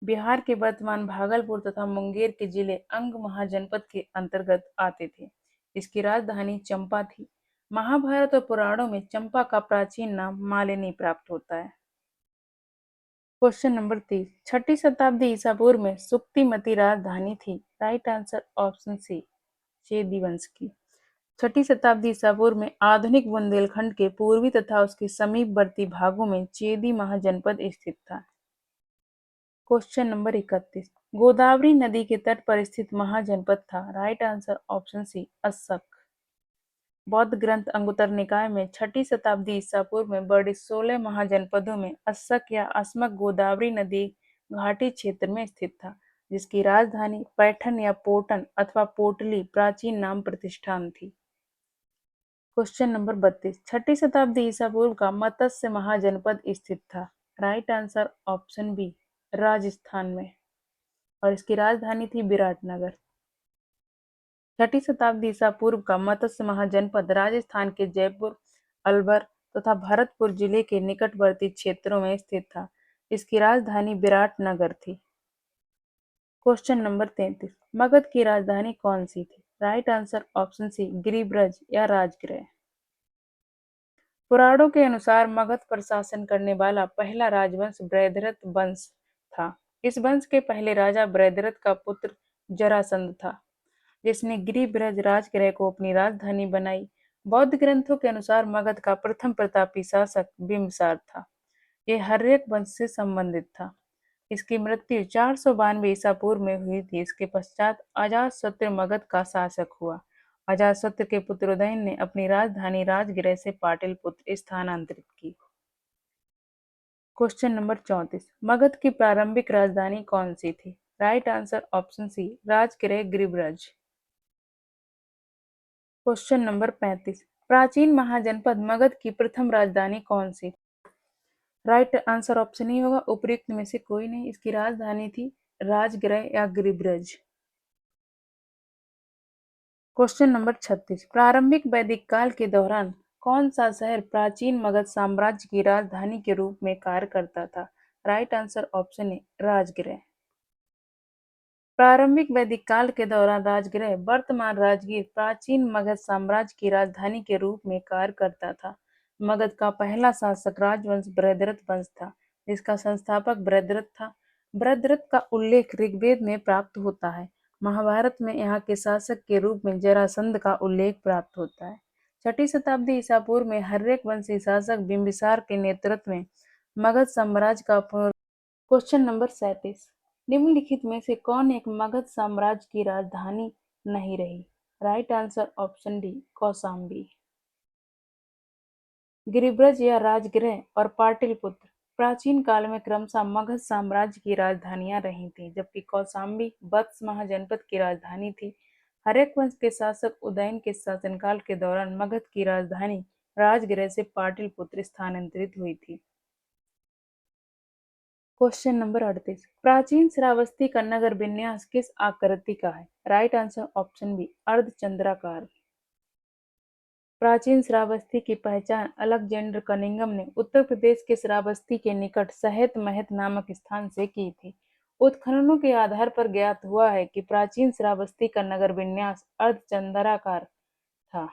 बिहार के वर्तमान भागलपुर तथा मुंगेर के जिले अंग महाजनपद के अंतर्गत आते थे। इसकी राजधानी चंपा थी। महाभारत और पुराणों में चंपा का प्राचीन नाम मालिनी प्राप्त होता है। क्वेश्चन नंबर 30, 6ठी शताब्दी ईसा पूर्व में सुक्तिमती राजधानी थी। राइट आंसर ऑप्शन सी चेदी वंश की। 6ठी शताब्दी ईसा पूर्व में आधुनिक बुंदेलखंड के पूर्वी तथा उसके समीपवर्ती भागों में चेदी महाजनपद स्थित था। क्वेश्चन नंबर 31, गोदावरी नदी के तट पर स्थित महाजनपद था। Right answer option C Assaka. बौद्ध ग्रंथ अंगुत्तर निकाय में 6ठी शताब्दी ईसा पूर्व में बड़े 16 महाजनपदों में अस्सक या अस्मक गोदावरी नदी घाटी क्षेत्र में स्थित था, जिसकी राजधानी पैठन या पोटन अथवा पोटली प्राचीन नाम प्रतिष्ठान थी। क्वेश्चन नंबर 32, 6ठी शताब्दी ईसा पूर्व का मत्स्य महाजनपद स्थित था। Right answer option B Rajasthan में, और इसकी राजधानी थी विराटनगर। 6ठी शताब्दी ईसा पूर्व का मत्स्य महाजनपद राजस्थान के जयपुर, अलवर तथा भरतपुर जिले के निकटवर्ती क्षेत्रों में स्थित था। इसकी राजधानी विराटनगर थी। क्वेश्चन नंबर 33, मगध की राजधानी कौन सी थी? राइट आंसर ऑप्शन सी गिरिब्रज या राजगृह। पुराणों के अनुसार मगध पर शासन करने वाला पहला राजवंश बृहद्रथ वंश था। इस वंश के पहले राजा बृहद्रथ का पुत्र जरासंध था, जिसने गिरिब्रज राजगृह को अपनी राजधानी बनाई। बौद्ध ग्रंथों के अनुसार मगध का प्रथम प्रतापी शासक बिंबिसार था। यह हर्यक वंश से संबंधित था। इसकी मृत्यु 492 ईसा पूर्व में हुई थी। इसके पश्चात अजातशत्रु मगध का शासक हुआ। अजातशत्रु के पुत्र उदयन ने अपनी राजधानी राजगृह से पाटलिपुत्र स्थानांतरित की। क्वेश्चन नंबर 34, मगध की प्रारंभिक राजधानी कौन सी थी? Right answer option C Rajgriha गिरिब्रज। क्वेश्चन नंबर 35, प्राचीन महाजनपद मगध की प्रथम राजधानी कौन सी? राइट आंसर ऑप्शन ही होगा उपयुक्त में से कोई नहीं। इसकी राजधानी थी राजगृह या गिरिब्रज। क्वेश्चन नंबर 36, प्रारंभिक वैदिक काल के दौरान कौन सा शहर प्राचीन मगध साम्राज्य की राजधानी के रूप में कार्य करता था? Right answer option A Rajgriha. प्रारंभिक वैदिक काल के दौरान राजगृह वर्तमान राजगीर प्राचीन मगध साम्राज्य की राजधानी के रूप में कार्य करता था। मगध का पहला शासक राजवंश बृहद्रथ वंश था, जिसका संस्थापक बृहद्रथ था। बृहद्रथ का उल्लेख ऋग्वेद में प्राप्त होता है। महाभारत में यहाँ के शासक के रूप में जरासंध का उल्लेख प्राप्त होता है। 6ठी शताब्दी ईसा पूर्व में हर्यक वंशी शासक बिंबिसार के नेतृत्व में मगध साम्राज्य का क्वेश्चन नंबर 37, निम्नलिखित में से कौन एक मगध साम्राज्य की राजधानी नहीं रही? Right answer option D Kaushambi. Giribraj या राजगृह और पाटलिपुत्र प्राचीन काल में क्रमशः मगध साम्राज्य की राजधानियां रही थीं, जबकि कौशाम्बी वत्स महाजनपद की राजधानी थी। हर्यक वंश के शासक उदयन के शासनकाल के दौरान मगध की राजधानी राजगृह से पाटलिपुत्र स्थानांतरित हुई थी। Question number 38। प्राचीन श्रावस्ती का नगर विन्यास किस आकृति का है? राइट आंसर ऑप्शन बी अर्धचंद्राकार। प्राचीन श्रावस्ती की पहचान अलेक्जेंडर कनिंघम ने उत्तर प्रदेश के श्रावस्ती के निकट सहेत महत नामक स्थान से की थी। उत्खननों के आधार पर ज्ञात हुआ है कि प्राचीन श्रावस्ती का नगर विन्यास अर्धचंद्राकार था।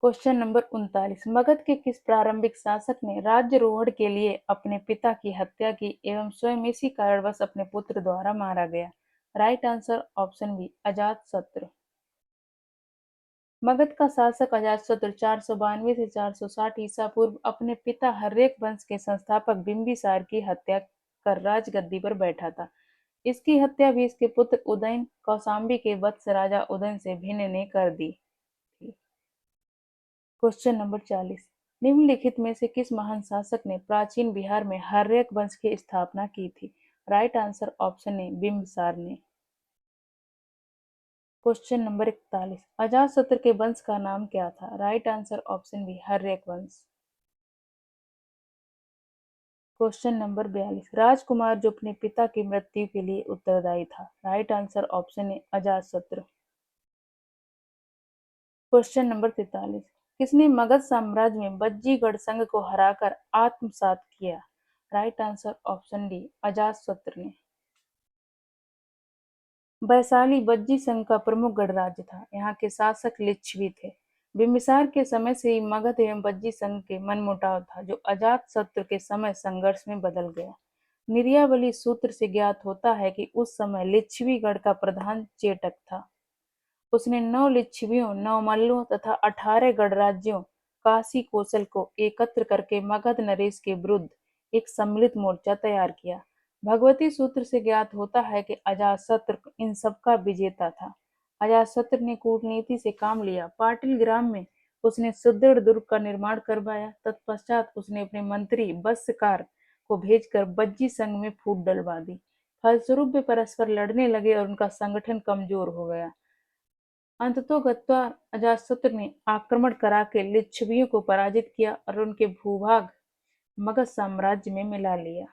Question number 39। मगध के किस प्रारंभिक शासक ने राज्यारोहण के लिए अपने पिता की हत्या की एवं स्वयं इसी कारणवश अपने पुत्र द्वारा मारा गया? Right answer option B Ajatashatru. Magadh का शासक अजातशत्रु 492 से 460 ईसा पूर्व अपने पिता हर्यक वंश के संस्थापक बिंबिसार की हत्या कर राजगद्दी पर बैठा था। इसकी हत्या भी इसके पुत्र उदयन कौशाम्बी के वत्स राजा उदयन से भिन्न ने कर दी थी। Question number 40। निम्नलिखित में से किस महान शासक ने प्राचीन बिहार में हर्यक वंश की स्थापना की थी? Right answer option A Bimbisar ने। Question number 41। अजातशत्रु के वंश का नाम क्या था? Right answer option B Haryanka वंश। Question number 42। राजकुमार जो अपने पिता की मृत्यु के लिए उत्तरदायी था? राइट आंसर ऑप्शन ए अजातशत्रु। Question number 43। किसने मगध साम्राज्य में बज्जीगढ़ संघ को हराकर आत्मसात किया? Right answer option D Ajatashatru ने। वैशाली बज्जी संघ का प्रमुख गणराज्य था। यहाँ के शासक लिच्छवी थे। बिंबिसार के समय से ही मगध एवं बज्जी संघ के मनमुटाव था, जो अजातशत्रु के समय संघर्ष में बदल गया। निर्यावली सूत्र से ज्ञात होता है कि उस समय लिच्छवीगढ़ का प्रधान चेटक था। उसने 9 लिच्छवियों, 9 मल्लों तथा 18 गणराज्यों काशी कौशल को एकत्र करके मगध नरेश के विरुद्ध एक सम्मिलित मोर्चा तैयार किया। भगवती सूत्र से ज्ञात होता है कि अजातशत्रु इन सबका विजेता था। अजातशत्रु ने कूटनीति से काम लिया। पाटिल ग्राम में उसने सुदृढ़ दुर्ग का निर्माण करवाया। तत्पश्चात उसने अपने मंत्री वत्सकार को भेजकर बज्जी संघ में फूट डलवा दी। फलस्वरूप वे परस्पर लड़ने लगे और उनका संगठन कमजोर हो गया। अंततोगत्वा अजातशत्रु ने आक्रमण करा के लिच्छवियों को पराजित किया और उनके भूभाग मगध साम्राज्य में मिला लिया।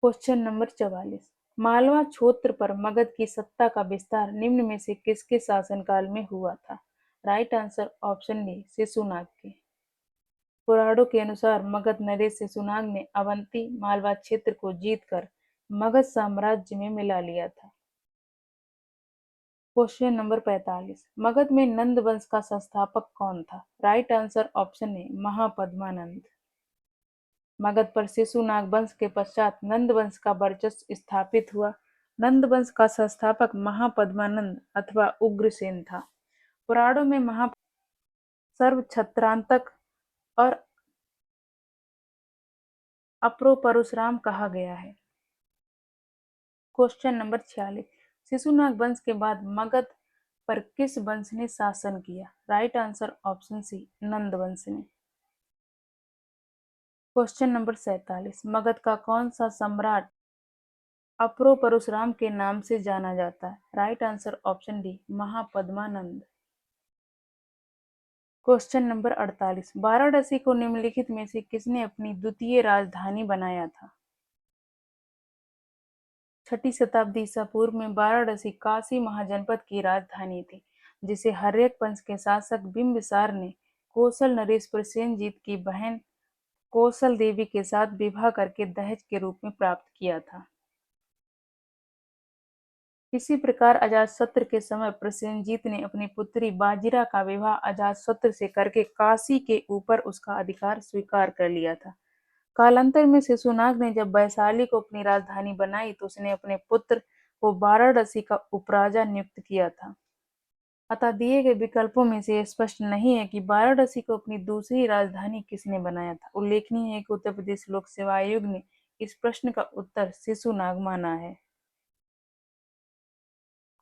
Question number 44। मालवा क्षेत्र पर मगध की सत्ता का विस्तार निम्न में से किसके शासनकाल में हुआ था? Right answer option D Shishunaga के। पुराणों के अनुसार मगध नरेश शिशुनाग ने अवंती मालवा क्षेत्र को जीतकर मगध साम्राज्य में मिला लिया था। Question number 45। मगध में नंद वंश का संस्थापक कौन था? राइट आंसर ऑप्शन ए महापद्मानंद। मगध पर शिशुनाग वंश के पश्चात नंद वंश का वर्चस्व स्थापित हुआ। नंद वंश का संस्थापक महापद्मानंद अथवा उग्रसेन था। पुराणों में महा सर्व छत्रांतक और अप्रो परशुराम कहा गया है। Question number 46। शिशुनाग वंश के बाद मगध पर किस वंश ने शासन किया? राइट आंसर ऑप्शन सी नंद वंश ने। Question number 47। मगध का कौन सा सम्राट अप्रो परशुराम के नाम से जाना जाता है? Right answer option D Mahapadmananda. Question number 48। Varanasi को निम्नलिखित में से किसने अपनी द्वितीय राजधानी बनाया था? 6ठी शताब्दी ईसा पूर्व में वाराणसी काशी महाजनपद की राजधानी थी, जिसे हर्यक वंश के शासक बिंबिसार ने कौशल नरेश प्रसेनजीत की बहन कौशल देवी के साथ विवाह करके दहेज के रूप में प्राप्त किया था। इसी प्रकार अजातशत्रु के समय प्रसेनजीत ने अपनी पुत्री बाजिरा का विवाह अजातशत्रु से करके काशी के ऊपर उसका अधिकार स्वीकार कर लिया था। कालांतर में शिशुनाग ने जब वैशाली को अपनी राजधानी बनाई तो उसने अपने पुत्र को वाराणसी का उपराजा नियुक्त किया था। अतः दिए गए विकल्पों में से स्पष्ट नहीं है कि वाराणसी को अपनी दूसरी राजधानी किसने बनाया था। उल्लेखनीय है कि उत्तर प्रदेश लोक सेवा आयोग ने इस प्रश्न का उत्तर शिशुनाग माना है।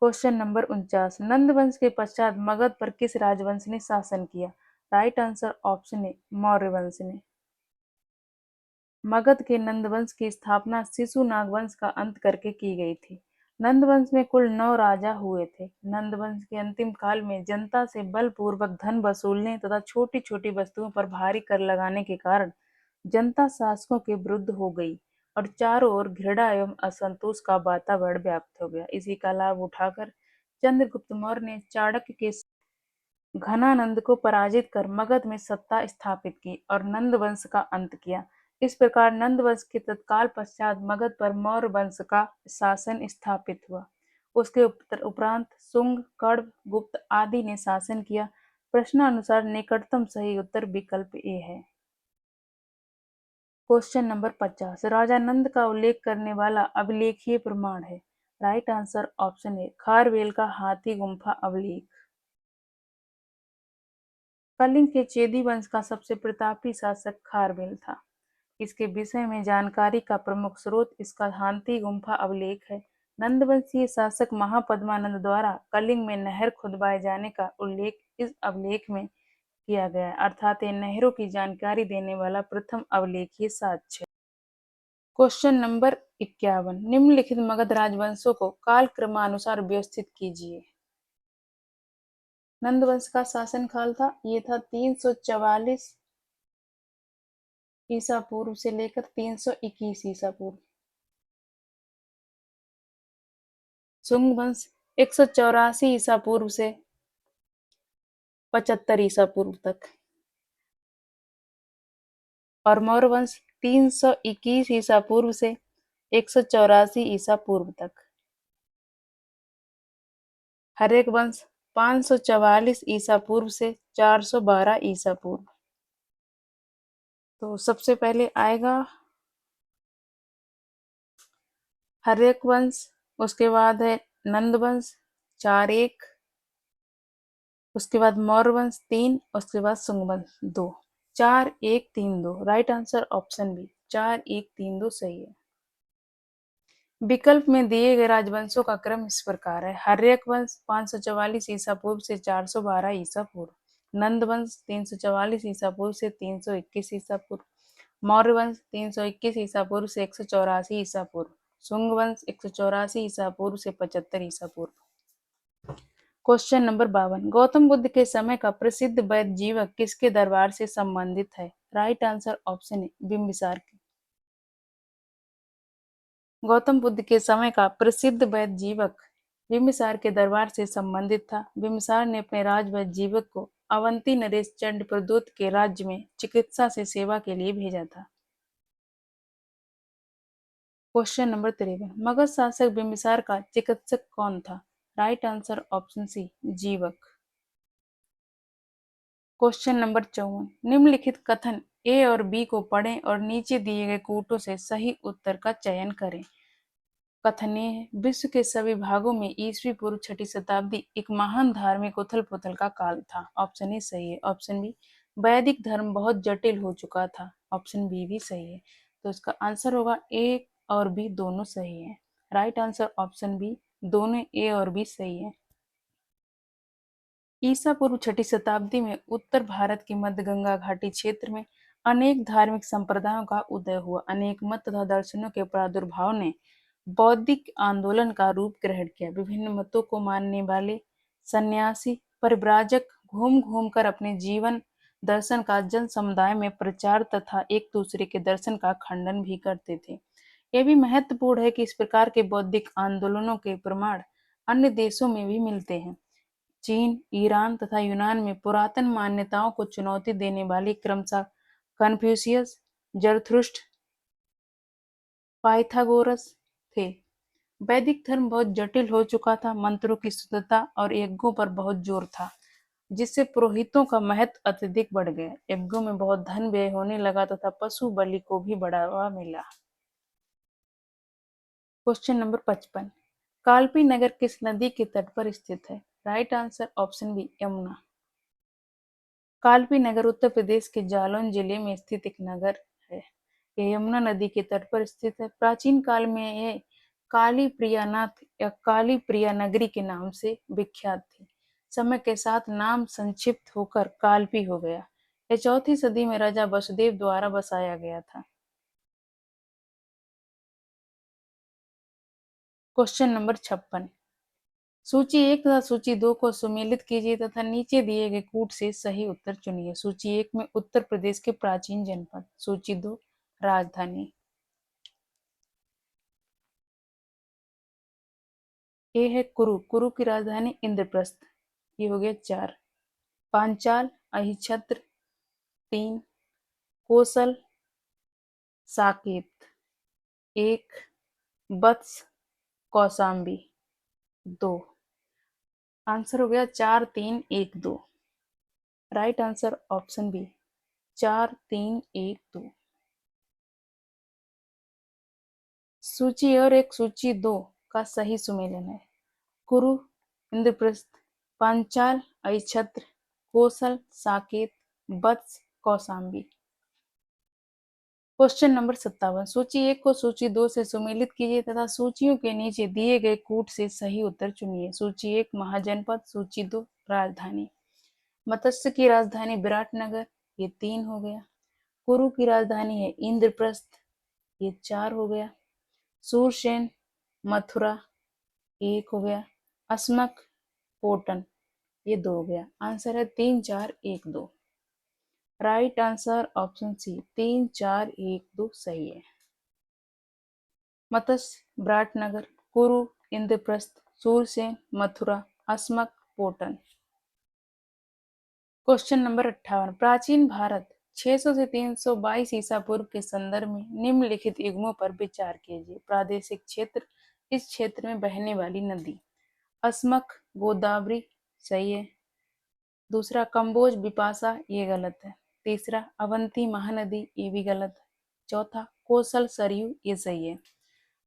Question number 49। नंद वंश के पश्चात मगध पर किस राजवंश ने शासन किया? राइट आंसर ऑप्शन ए मौर्य वंश ने। मगध के नंदवंश की स्थापना शिशुनाग वंश का अंत करके की गई थी। नंदवंश में कुल 9 राजा हुए थे। नंदवंश के अंतिम काल में जनता से बलपूर्वक धन वसूलने तथा छोटी छोटी वस्तुओं पर भारी कर लगाने के कारण जनता शासकों के विरुद्ध हो गई और चारों ओर घृणा एवं असंतोष का वातावरण व्याप्त हो गया। इसी का लाभ उठाकर चंद्रगुप्त मौर्य ने चाणक्य के घनानंद को पराजित कर मगध में सत्ता स्थापित की और नंद वंश का अंत किया। इस प्रकार नंद वंश के तत्काल पश्चात मगध पर मौर्य वंश का शासन स्थापित हुआ। उसके उपरांत शुंग, कण्व, गुप्त आदि ने शासन किया। प्रश्नानुसार निकटतम सही उत्तर विकल्प ए है। क्वेश्चन नंबर 50 राजा नंद का उल्लेख करने वाला अभिलेखीय प्रमाण है। राइट आंसर ऑप्शन ए खारवेल का हाथी गुम्फा अभिलेख। कलिंग के चेदी वंश का सबसे प्रतापी शासक खारवेल था। इसके विषय में जानकारी का प्रमुख स्रोत इसका हाथी गुम्फा अभिलेख है। नंदवंशीय शासक महापद्मानंद द्वारा कलिंग में नहर खुदवाए जाने का उल्लेख इस अभिलेख में किया गया है, अर्थात ये नहरों की जानकारी देने वाला प्रथम अभिलेखीय साक्ष्य। क्वेश्चन नंबर 51 निम्नलिखित मगध राजवंशों को कालक्रमानुसार व्यवस्थित कीजिए। नंदवंश का शासन काल था, ये था 344 ईसा पूर्व से लेकर 321 ईसा पूर्व। शुंग वंश 184 ईसा पूर्व से 75 ईसा पूर्व तक और मौर्य वंश 321 ईसा पूर्व से 184 ईसा पूर्व तक। हर्यक वंश 544 ईसा पूर्व से 412 ईसा पूर्व। तो सबसे पहले आएगा हर्यक वंश, उसके बाद है नंद वंश 4-1, उसके बाद मौर्य वंश 3, उसके बाद शुंग वंश 2। 4-1-3-2 राइट आंसर ऑप्शन बी 4-1-3-2 सही है। विकल्प में दिए गए राजवंशों का क्रम इस प्रकार है। हर्यक वंश 544 ईसा पूर्व से 412 ईसा पूर्व, नंद वंश 344 ईसा पूर्व से 321 ईसा पूर्व, मौर्य वंश 321 ईसा पूर्व से 184 ईसा पूर्व, शुंग वंश 184 ईसा पूर्व से 75 ईसा पूर्व। क्वेश्चन नंबर 52 गौतम बुद्ध के समय का प्रसिद्ध वैद्य जीवक किसके दरबार से संबंधित है। Right answer option A Bimbisara के। गौतम बुद्ध के समय का प्रसिद्ध वैद्य जीवक बिंबिसार के दरबार से संबंधित था। बिंबिसार ने अपने राजवैद्य जीवक को अवंती नरेश चंड प्रदूत के राज्य में चिकित्सा से सेवा के लिए भेजा था। क्वेश्चन नंबर 53 मगध शासक बिंबिसार का चिकित्सक कौन था। राइट आंसर ऑप्शन सी जीवक। क्वेश्चन नंबर 54 निम्नलिखित कथन ए और बी को पढ़ें और नीचे दिए गए कूटों से सही उत्तर का चयन करें। कथन ये है विश्व के सभी भागों में ईस्वी पूर्व 6ठी शताब्दी एक महान धार्मिक उथल पुथल का काल था। ऑप्शन ए सही है। ऑप्शन बी वैदिक धर्म बहुत जटिल हो चुका था। ऑप्शन बी भी सही है। तो इसका आंसर होगा ए और बी दोनों सही है। राइट आंसर ऑप्शन बी दोनों ए और बी सही है। ईसा पूर्व 6ठी शताब्दी में उत्तर भारत के मध्य गंगा घाटी क्षेत्र में अनेक धार्मिक संप्रदायों का उदय हुआ। अनेक मत तथा दर्शनों के प्रादुर्भाव ने बौद्धिक आंदोलन का रूप ग्रहण किया। विभिन्न मतों को मानने वाले सन्यासी परिव्राजक घूम घूम कर अपने जीवन दर्शन का जन समुदाय में प्रचार तथा एक दूसरे के दर्शन का खंडन भी करते थे। यह भी महत्वपूर्ण है कि इस प्रकार के बौद्धिक आंदोलनों के प्रमाण अन्य देशों में भी मिलते हैं। चीन, ईरान तथा यूनान में पुरातन मान्यताओं को चुनौती देने वाले क्रमशः कन्फ्यूशियस, जरथुस्ट्र, पाइथागोरस थे। वैदिक धर्म बहुत जटिल हो चुका था। मंत्रों की शुद्धता और यज्ञों पर बहुत जोर था, जिससे पुरोहितों का महत्व अत्यधिक बढ़ गया। यज्ञों में बहुत धन व्यय होने लगा तथा पशु बलि को भी बढ़ावा मिला। क्वेश्चन नंबर 55 कालपी नगर किस नदी के तट पर स्थित है। Right answer option B Yamuna. Kalpi नगर उत्तर प्रदेश के जालौन जिले में स्थित एक नगर है। यह यमुना नदी के तट पर स्थित है। प्राचीन काल में यह काली प्रियानाथ या काली प्रिया नगरी के नाम से विख्यात थी। समय के साथ नाम संक्षिप्त होकर कालपी हो गया। यह 4वीं सदी में राजा वसुदेव द्वारा बसाया गया था। Question number 56। सूची 1 तथा सूची 2 को सुमेलित कीजिए तथा नीचे दिए गए कूट से सही उत्तर चुनिए। सूची 1 में उत्तर प्रदेश के प्राचीन जनपद, सूची 2 राजधानी। ए है कुरु, कुरु की राजधानी इंद्रप्रस्थ, ये हो गया 4। पांचाल, अहिछत्र 3, कोसल, साकेत 1, वत्स, कौसाम्बी 2। आंसर हो गया 4, 3, 1, 2। Right answer option B 4, 3, 1, 2। सूची और एक सूची 2 का सही सुमेलन है। कुरु, इंद्रप्रस्थ, पांचाल, अहिछत्र, कोसल, साकेत, वत्स, कौसाम्बी। Question number 57। सूची 1 को सूची 2 से सुमेलित कीजिए तथा सूचियों के नीचे दिए गए कूट से सही उत्तर चुनिए। सूची 1 महाजनपद, सूची 2 राजधानी। मत्स्य की राजधानी विराटनगर, ये 3 हो गया। कुरु की राजधानी है इंद्रप्रस्थ, ये 4 हो गया। सूरसेन, मथुरा 1 हो गया। अस्मक, पोटन, ये 2 हो गया। आंसर है 3, 4, 1, 2। राइट आंसर ऑप्शन सी 3, 4, 1, 2 सही है। मत्स्य, विराटनगर, कुरु, इंद्रप्रस्थ, सूरसेन, मथुरा, अस्मक, पोटन। Question number 58। प्राचीन भारत 600 से 322 ईसा पूर्व के संदर्भ में निम्नलिखित युग्मों पर विचार कीजिए। प्रादेशिक क्षेत्र, इस क्षेत्र में बहने वाली नदी। अस्मक, गोदावरी सही है। दूसरा कंबोज, बिपाशा, ये गलत है। तीसरा अवंती महानदी, ये भी गलत है। चौथा कोसल, सरयू, ये सही है।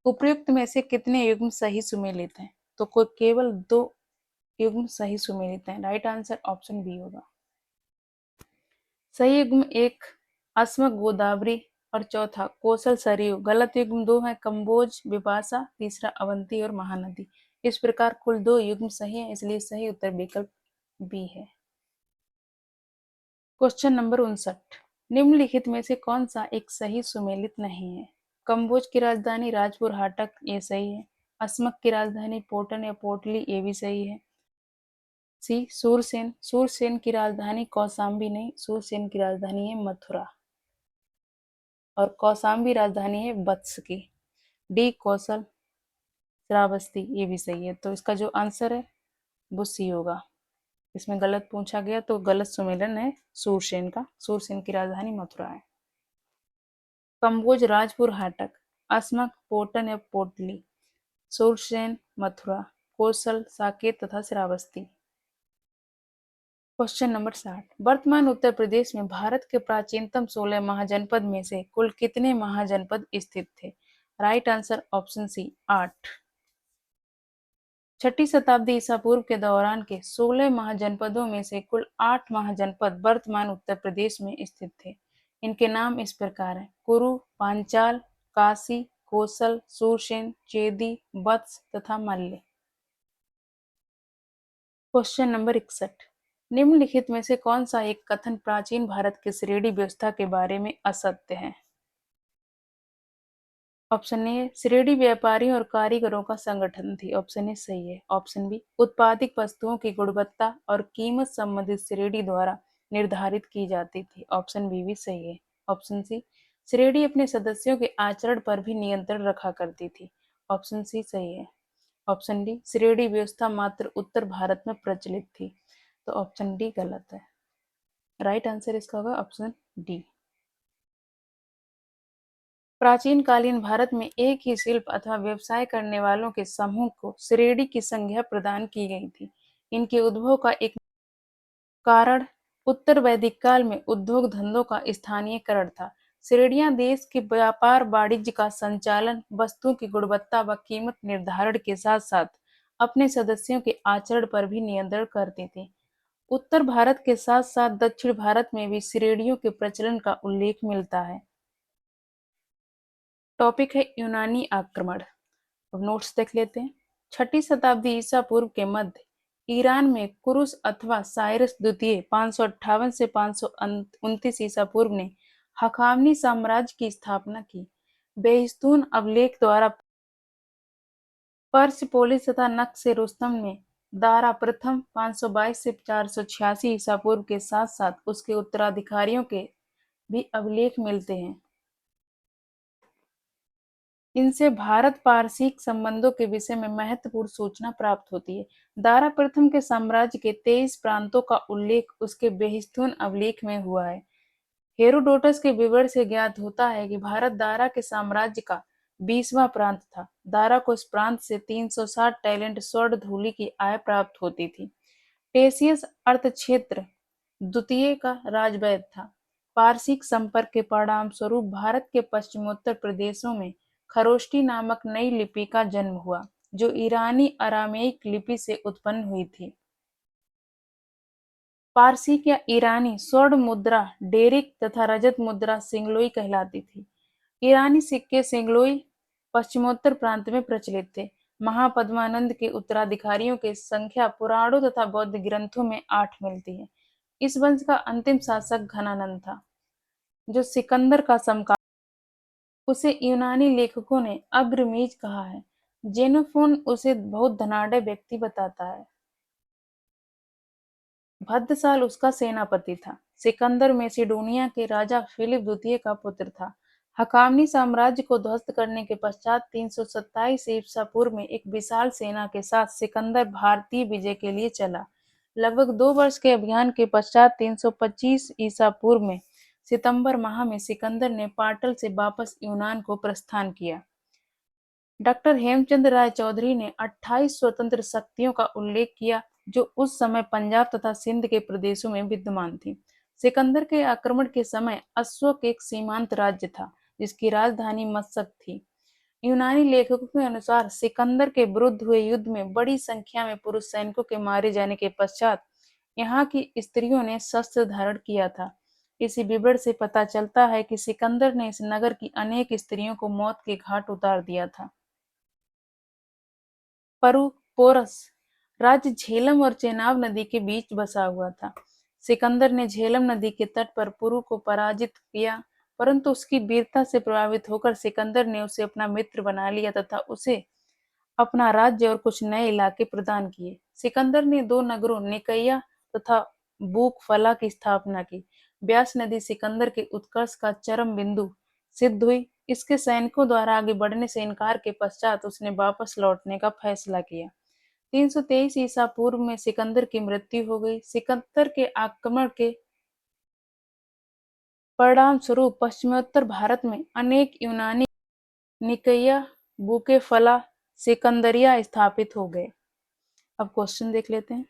उपयुक्त में से कितने युग्म सही सुमेलित हैं? तो कोई केवल 2 युग्म सही सुमेलित हैं। राइट आंसर ऑप्शन बी होगा। सही युग्म 1 अस्मक, गोदावरी और चौथा कोसल, सरयू। गलत युग्म 2 है कंबोज, बिपाशा, तीसरा अवंती और महानदी। इस प्रकार कुल 2 युग्म सही है, इसलिए सही उत्तर विकल्प बी है। Question number 59। निम्नलिखित में से कौन सा एक सही सुमेलित नहीं है? कंबोज की राजधानी राजपुर हाटक, ये सही है। अस्मक की राजधानी पोटन या पोटली, ये भी सही है। सी सूरसेन, सूरसेन की राजधानी कौसाम्बी नहीं, सूरसेन की राजधानी है मथुरा और कौसाम्बी राजधानी है वत्स की। डी कौशल, श्रावस्ती, ये भी सही है। तो इसका जो आंसर है वो सी होगा। इसमें गलत पूछा गया तो गलत सुमेलन है सूरसेन का। सूरसेन की राजधानी मथुरा है। कंबोज राजपुर हाटक, अस्मक पोटन या पोटली, सूरसेन मथुरा, कोसल साकेत तथा श्रावस्ती। Question number 60। वर्तमान उत्तर प्रदेश में भारत के प्राचीनतम 16 महाजनपद में से कुल कितने महाजनपद स्थित थे? Right answer option C 8। 6ठी शताब्दी ईसा पूर्व के दौरान के 16 महाजनपदों में से कुल 8 महाजनपद वर्तमान उत्तर प्रदेश में स्थित थे। इनके नाम इस प्रकार हैं: कुरु, पांचाल, काशी, कोसल, सूरसेन, चेदी, वत्स तथा मल्ल। Question number 61। निम्नलिखित में से कौन सा एक कथन प्राचीन भारत की श्रेणी व्यवस्था के बारे में असत्य है? ऑप्शन ए श्रेणी व्यापारियों और कारीगरों का संगठन थी, ऑप्शन ए सही है। ऑप्शन बी उत्पादित वस्तुओं की गुणवत्ता और कीमत संबंधित श्रेणी द्वारा निर्धारित की जाती थी, ऑप्शन बी भी सही है। ऑप्शन सी श्रेणी अपने सदस्यों के आचरण पर भी नियंत्रण रखा करती थी, ऑप्शन सी सही है। ऑप्शन डी श्रेणी व्यवस्था मात्र उत्तर भारत में प्रचलित थी, तो ऑप्शन डी गलत है। राइट आंसर इसका होगा ऑप्शन डी। प्राचीन कालीन भारत में एक ही शिल्प अथवा व्यवसाय करने वालों के समूह को श्रेणी की संज्ञा प्रदान की गई थी। इनके उद्भव का एक कारण उत्तर वैदिक काल में उद्योग धंधों का स्थानीयकरण था। श्रेणियां देश के व्यापार वाणिज्य का संचालन, वस्तुओं की गुणवत्ता व कीमत निर्धारण के साथ साथ अपने सदस्यों के आचरण पर भी नियंत्रण करती थी। उत्तर भारत के साथ साथ दक्षिण भारत में भी श्रेणियों के प्रचलन का उल्लेख मिलता है। टॉपिक है यूनानी आक्रमण। अब नोट्स देख लेते हैं। 6ठी शताब्दी ईसा पूर्व के मध्य ईरान में कुरुस अथवा साइरस द्वितीय 558 से 529 ईसा पूर्व ने हखामनी साम्राज्य की स्थापना की। बेहिस्तून अभिलेख द्वारा पर्सपोलिस तथा नक्श रुस्तम में दारा प्रथम 522 से 486 ईसा पूर्व के साथ साथ उसके उत्तराधिकारियों के भी अभिलेख मिलते हैं। इनसे भारत-पारसिक संबंधों के विषय में महत्वपूर्ण सूचना प्राप्त होती है। दारा प्रथम के साम्राज्य के 23 प्रांतों का उल्लेख उसके बेहिस्तून अभिलेख में हुआ है। हेरोडोटस के विवरण से ज्ञात होता है कि भारत दारा के साम्राज्य का 20वां प्रांत था। दारा को इस प्रांत से 360 टैलेंट स्वर्ण धूलि की आय प्राप्त होती थी। टेसियस अर्थक्षेत्र द्वितीय का राजवैद्य था। पारसिक संपर्क के परिणाम स्वरूप भारत के पश्चिमोत्तर प्रदेशों में खरोष्ठी नामक नई लिपि का जन्म हुआ, जो ईरानी अरामेइक लिपि से उत्पन्न हुई थी। पारसिक या ईरानी स्वर्ण मुद्रा डेरिक तथा रजत मुद्रा सिंगलोई कहलाती थी। ईरानी सिक्के सिंगलोई पश्चिमोत्तर प्रांत में प्रचलित थे। महापद्मानंद के उत्तराधिकारियों की संख्या पुराणों तथा बौद्ध ग्रंथों में 8 मिलती है। इस वंश का अंतिम शासक घनानंद था, जो सिकंदर का समकालीन। उसे यूनानी लेखकों ने अग्रमीज कहा है। जेनोफोन उसे बहुत धनाढ़ व्यक्ति बताता है। भद्दसाल उसका सेनापति था। सिकंदर मैसिडोनिया के राजा फिलिप द्वितीय का पुत्र था। हकामनी साम्राज्य को ध्वस्त करने के पश्चात 327 ईसा पूर्व में एक विशाल सेना के साथ सिकंदर भारतीय विजय के लिए चला। लगभग 2 वर्ष के अभियान के पश्चात 325 ईसा पूर्व में सितंबर माह में सिकंदर ने पाटल से वापस यूनान को प्रस्थान किया। डॉक्टर हेमचंद राय चौधरी ने 28 स्वतंत्र शक्तियों का उल्लेख किया, जो उस समय पंजाब तथा सिंध के प्रदेशों में विद्यमान थी। सिकंदर के आक्रमण के समय अश्वक एक सीमांत राज्य था, जिसकी राजधानी मशक थी। यूनानी लेखकों के अनुसार सिकंदर के विरुद्ध हुए युद्ध में बड़ी संख्या में पुरुष सैनिकों के मारे जाने के पश्चात यहाँ की स्त्रियों ने शस्त्र धारण किया था। इसी विवरण से पता चलता है कि सिकंदर ने इस नगर की अनेक स्त्रियों को मौत के घाट उतार दिया था। पोरस राज्य झेलम और चेनाब नदी के बीच बसा हुआ था। सिकंदर ने झेलम नदी के तट पर पुरु को पराजित किया, परंतु उसकी वीरता से प्रभावित होकर सिकंदर ने उसे अपना मित्र बना लिया तथा उसे अपना राज्य और कुछ नए इलाके प्रदान किए। सिकंदर ने 2 नगरों निकैया तथा बुकफला की स्थापना की। ब्यास नदी सिकंदर के उत्कर्ष का चरम बिंदु सिद्ध हुई। इसके सैनिकों द्वारा आगे बढ़ने से इनकार के पश्चात उसने वापस लौटने का फैसला किया। 323 ईसा पूर्व में सिकंदर की मृत्यु हो गई। सिकंदर के आक्रमण के परिणाम स्वरूप पश्चिमोत्तर भारत में अनेक यूनानी निकैया, बुकेफला, सिकंदरिया स्थापित हो गए। अब क्वेश्चन देख लेते हैं।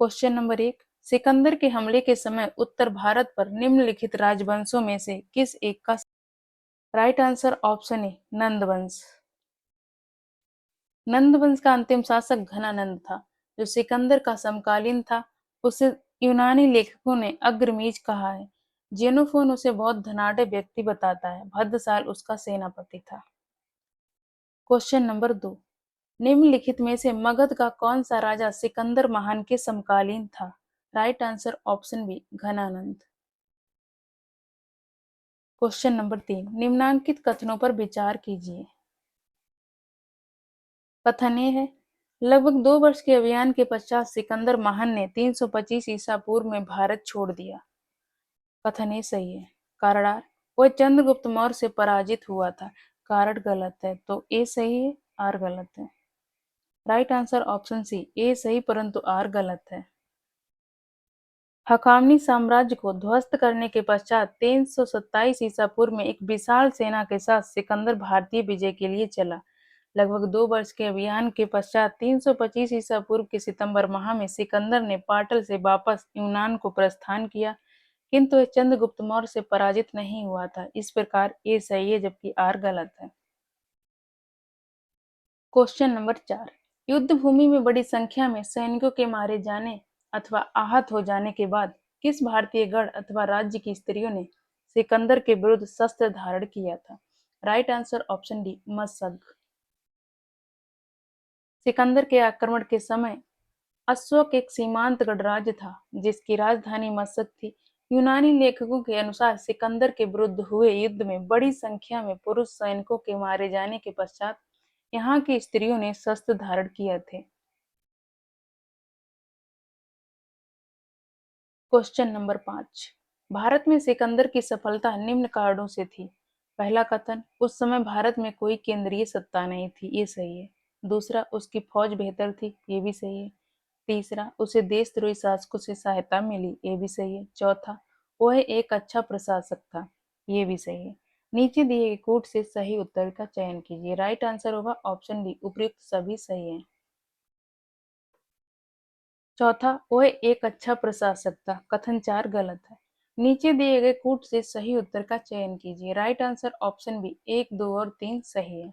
क्वेश्चन नंबर 1, सिकंदर के हमले के समय उत्तर भारत पर निम्नलिखित राजवंशों में से किस एक का राइट आंसर ऑप्शन ए नंद वंश। नंद वंश का अंतिम शासक घनानंद था, जो सिकंदर का समकालीन था। उसे यूनानी लेखकों ने अग्रमीज कहा है। जेनोफोन उसे बहुत धनाढ़ व्यक्ति बताता है। भद्दसाल उसका सेनापति था। क्वेश्चन नंबर 2, निम्नलिखित में से मगध का कौन सा राजा सिकंदर महान के समकालीन था? Right answer option B Ghanananda. Question number 3, निम्नांकित कथनों पर विचार कीजिए। कथन ए है, लगभग 2 वर्ष के अभियान के पश्चात सिकंदर महान ने 325 ईसा पूर्व में भारत छोड़ दिया। कथन ए सही है। कारण आर, वह चंद्रगुप्त मौर्य से पराजित हुआ था। कारण गलत है, तो ए सही है, आर गलत है। राइट आंसर ऑप्शन सी ए सही परंतु आर गलत है। हकामनी साम्राज्य को ध्वस्त करने के पश्चात 327 ईसा पूर्व में एक विशाल सेना के साथ सिकंदर भारतीय विजय के लिए चला। लगभग 2 वर्ष के अभियान के पश्चात 325 ईसा पूर्व के सितंबर माह में सिकंदर ने पाटल से वापस यूनान को प्रस्थान किया, किंतु वह चंद्रगुप्त मौर्य से पराजित नहीं हुआ था। इस प्रकार ए सही है जबकि आर गलत है। क्वेश्चन नंबर 4, युद्ध भूमि में बड़ी संख्या में सैनिकों के मारे जाने अथवा आहत हो जाने के बाद किस भारतीय गढ़ अथवा राज्य की स्त्रियों ने सिकंदर के विरुद्ध शस्त्र धारण किया था? Right answer option D Mashak. Sikandar के आक्रमण के समय अस्वक एक सीमांत गणराज्य था जिसकी राजधानी मशक थी। यूनानी लेखकों के अनुसार सिकंदर के विरुद्ध हुए युद्ध में बड़ी संख्या में पुरुष सैनिकों के मारे जाने के पश्चात यहाँ की स्त्रियों ने शस्त्र धारण किए थे। Question number 5। भारत में सिकंदर की सफलता निम्न कारणों से थी। पहला कथन, उस समय भारत में कोई केंद्रीय सत्ता नहीं थी, ये सही है। दूसरा, उसकी फौज बेहतर थी, ये भी सही है। तीसरा, उसे देशद्रोही शासकों से सहायता मिली, ये भी सही है। चौथा, वह एक अच्छा प्रशासक था, ये भी सही है। नीचे दिए गए कूट से सही उत्तर का चयन कीजिए। राइट आंसर होगा ऑप्शन बी, उपयुक्त सभी सही है। चौथा, वह एक अच्छा प्रशासक था, कथन 4 गलत है। नीचे दिए गए कूट से सही उत्तर का चयन कीजिए। राइट आंसर ऑप्शन बी, 1, 2 और 3 सही है।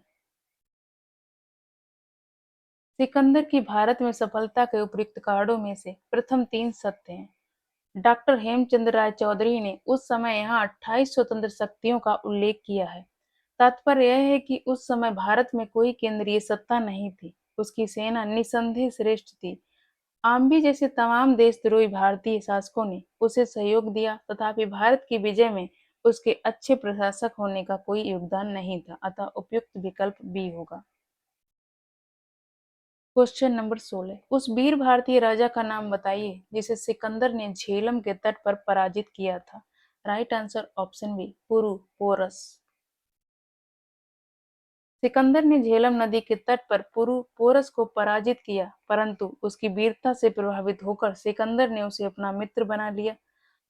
सिकंदर की भारत में सफलता के उपयुक्त कारणों में से प्रथम 3 सत्य हैं। डॉक्टर हेमचंद्र राय चौधरी ने उस समय यहाँ 28 स्वतंत्र शक्तियों का उल्लेख किया है। तात्पर्य यह है कि उस समय भारत में कोई केंद्रीय सत्ता नहीं थी। उसकी सेना निसंदेह श्रेष्ठ थी। आम्बी जैसे तमाम देशद्रोही भारतीय शासकों ने उसे सहयोग दिया, तथापि भारत की विजय में उसके अच्छे प्रशासक होने का कोई योगदान नहीं था, अतः उपयुक्त विकल्प बी होगा। Question number 16। उस वीर भारतीय राजा का नाम बताइए जिसे सिकंदर ने झेलम के तट पर पराजित किया था। राइट आंसर ऑप्शन बी, पुरु पोरस। सिकंदर ने झेलम नदी के तट पर पुरु पोरस को पराजित किया, परंतु उसकी वीरता से प्रभावित होकर सिकंदर ने उसे अपना मित्र बना लिया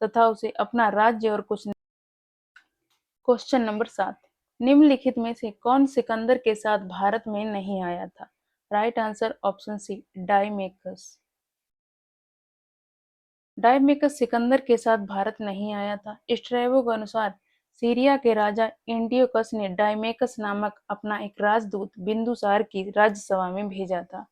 तथा उसे अपना राज्य और कुछ। Question number 7। निम्नलिखित में से कौन सिकंदर के साथ भारत में नहीं आया था? राइट आंसर ऑप्शन सी, डायमेकस। डायमेकस सिकंदर के साथ भारत नहीं आया था। स्ट्रैबो के अनुसार सीरिया के राजा एंटियोकस ने डायमेकस नामक अपना एक राजदूत बिंदुसार की राज्यसभा में भेजा था।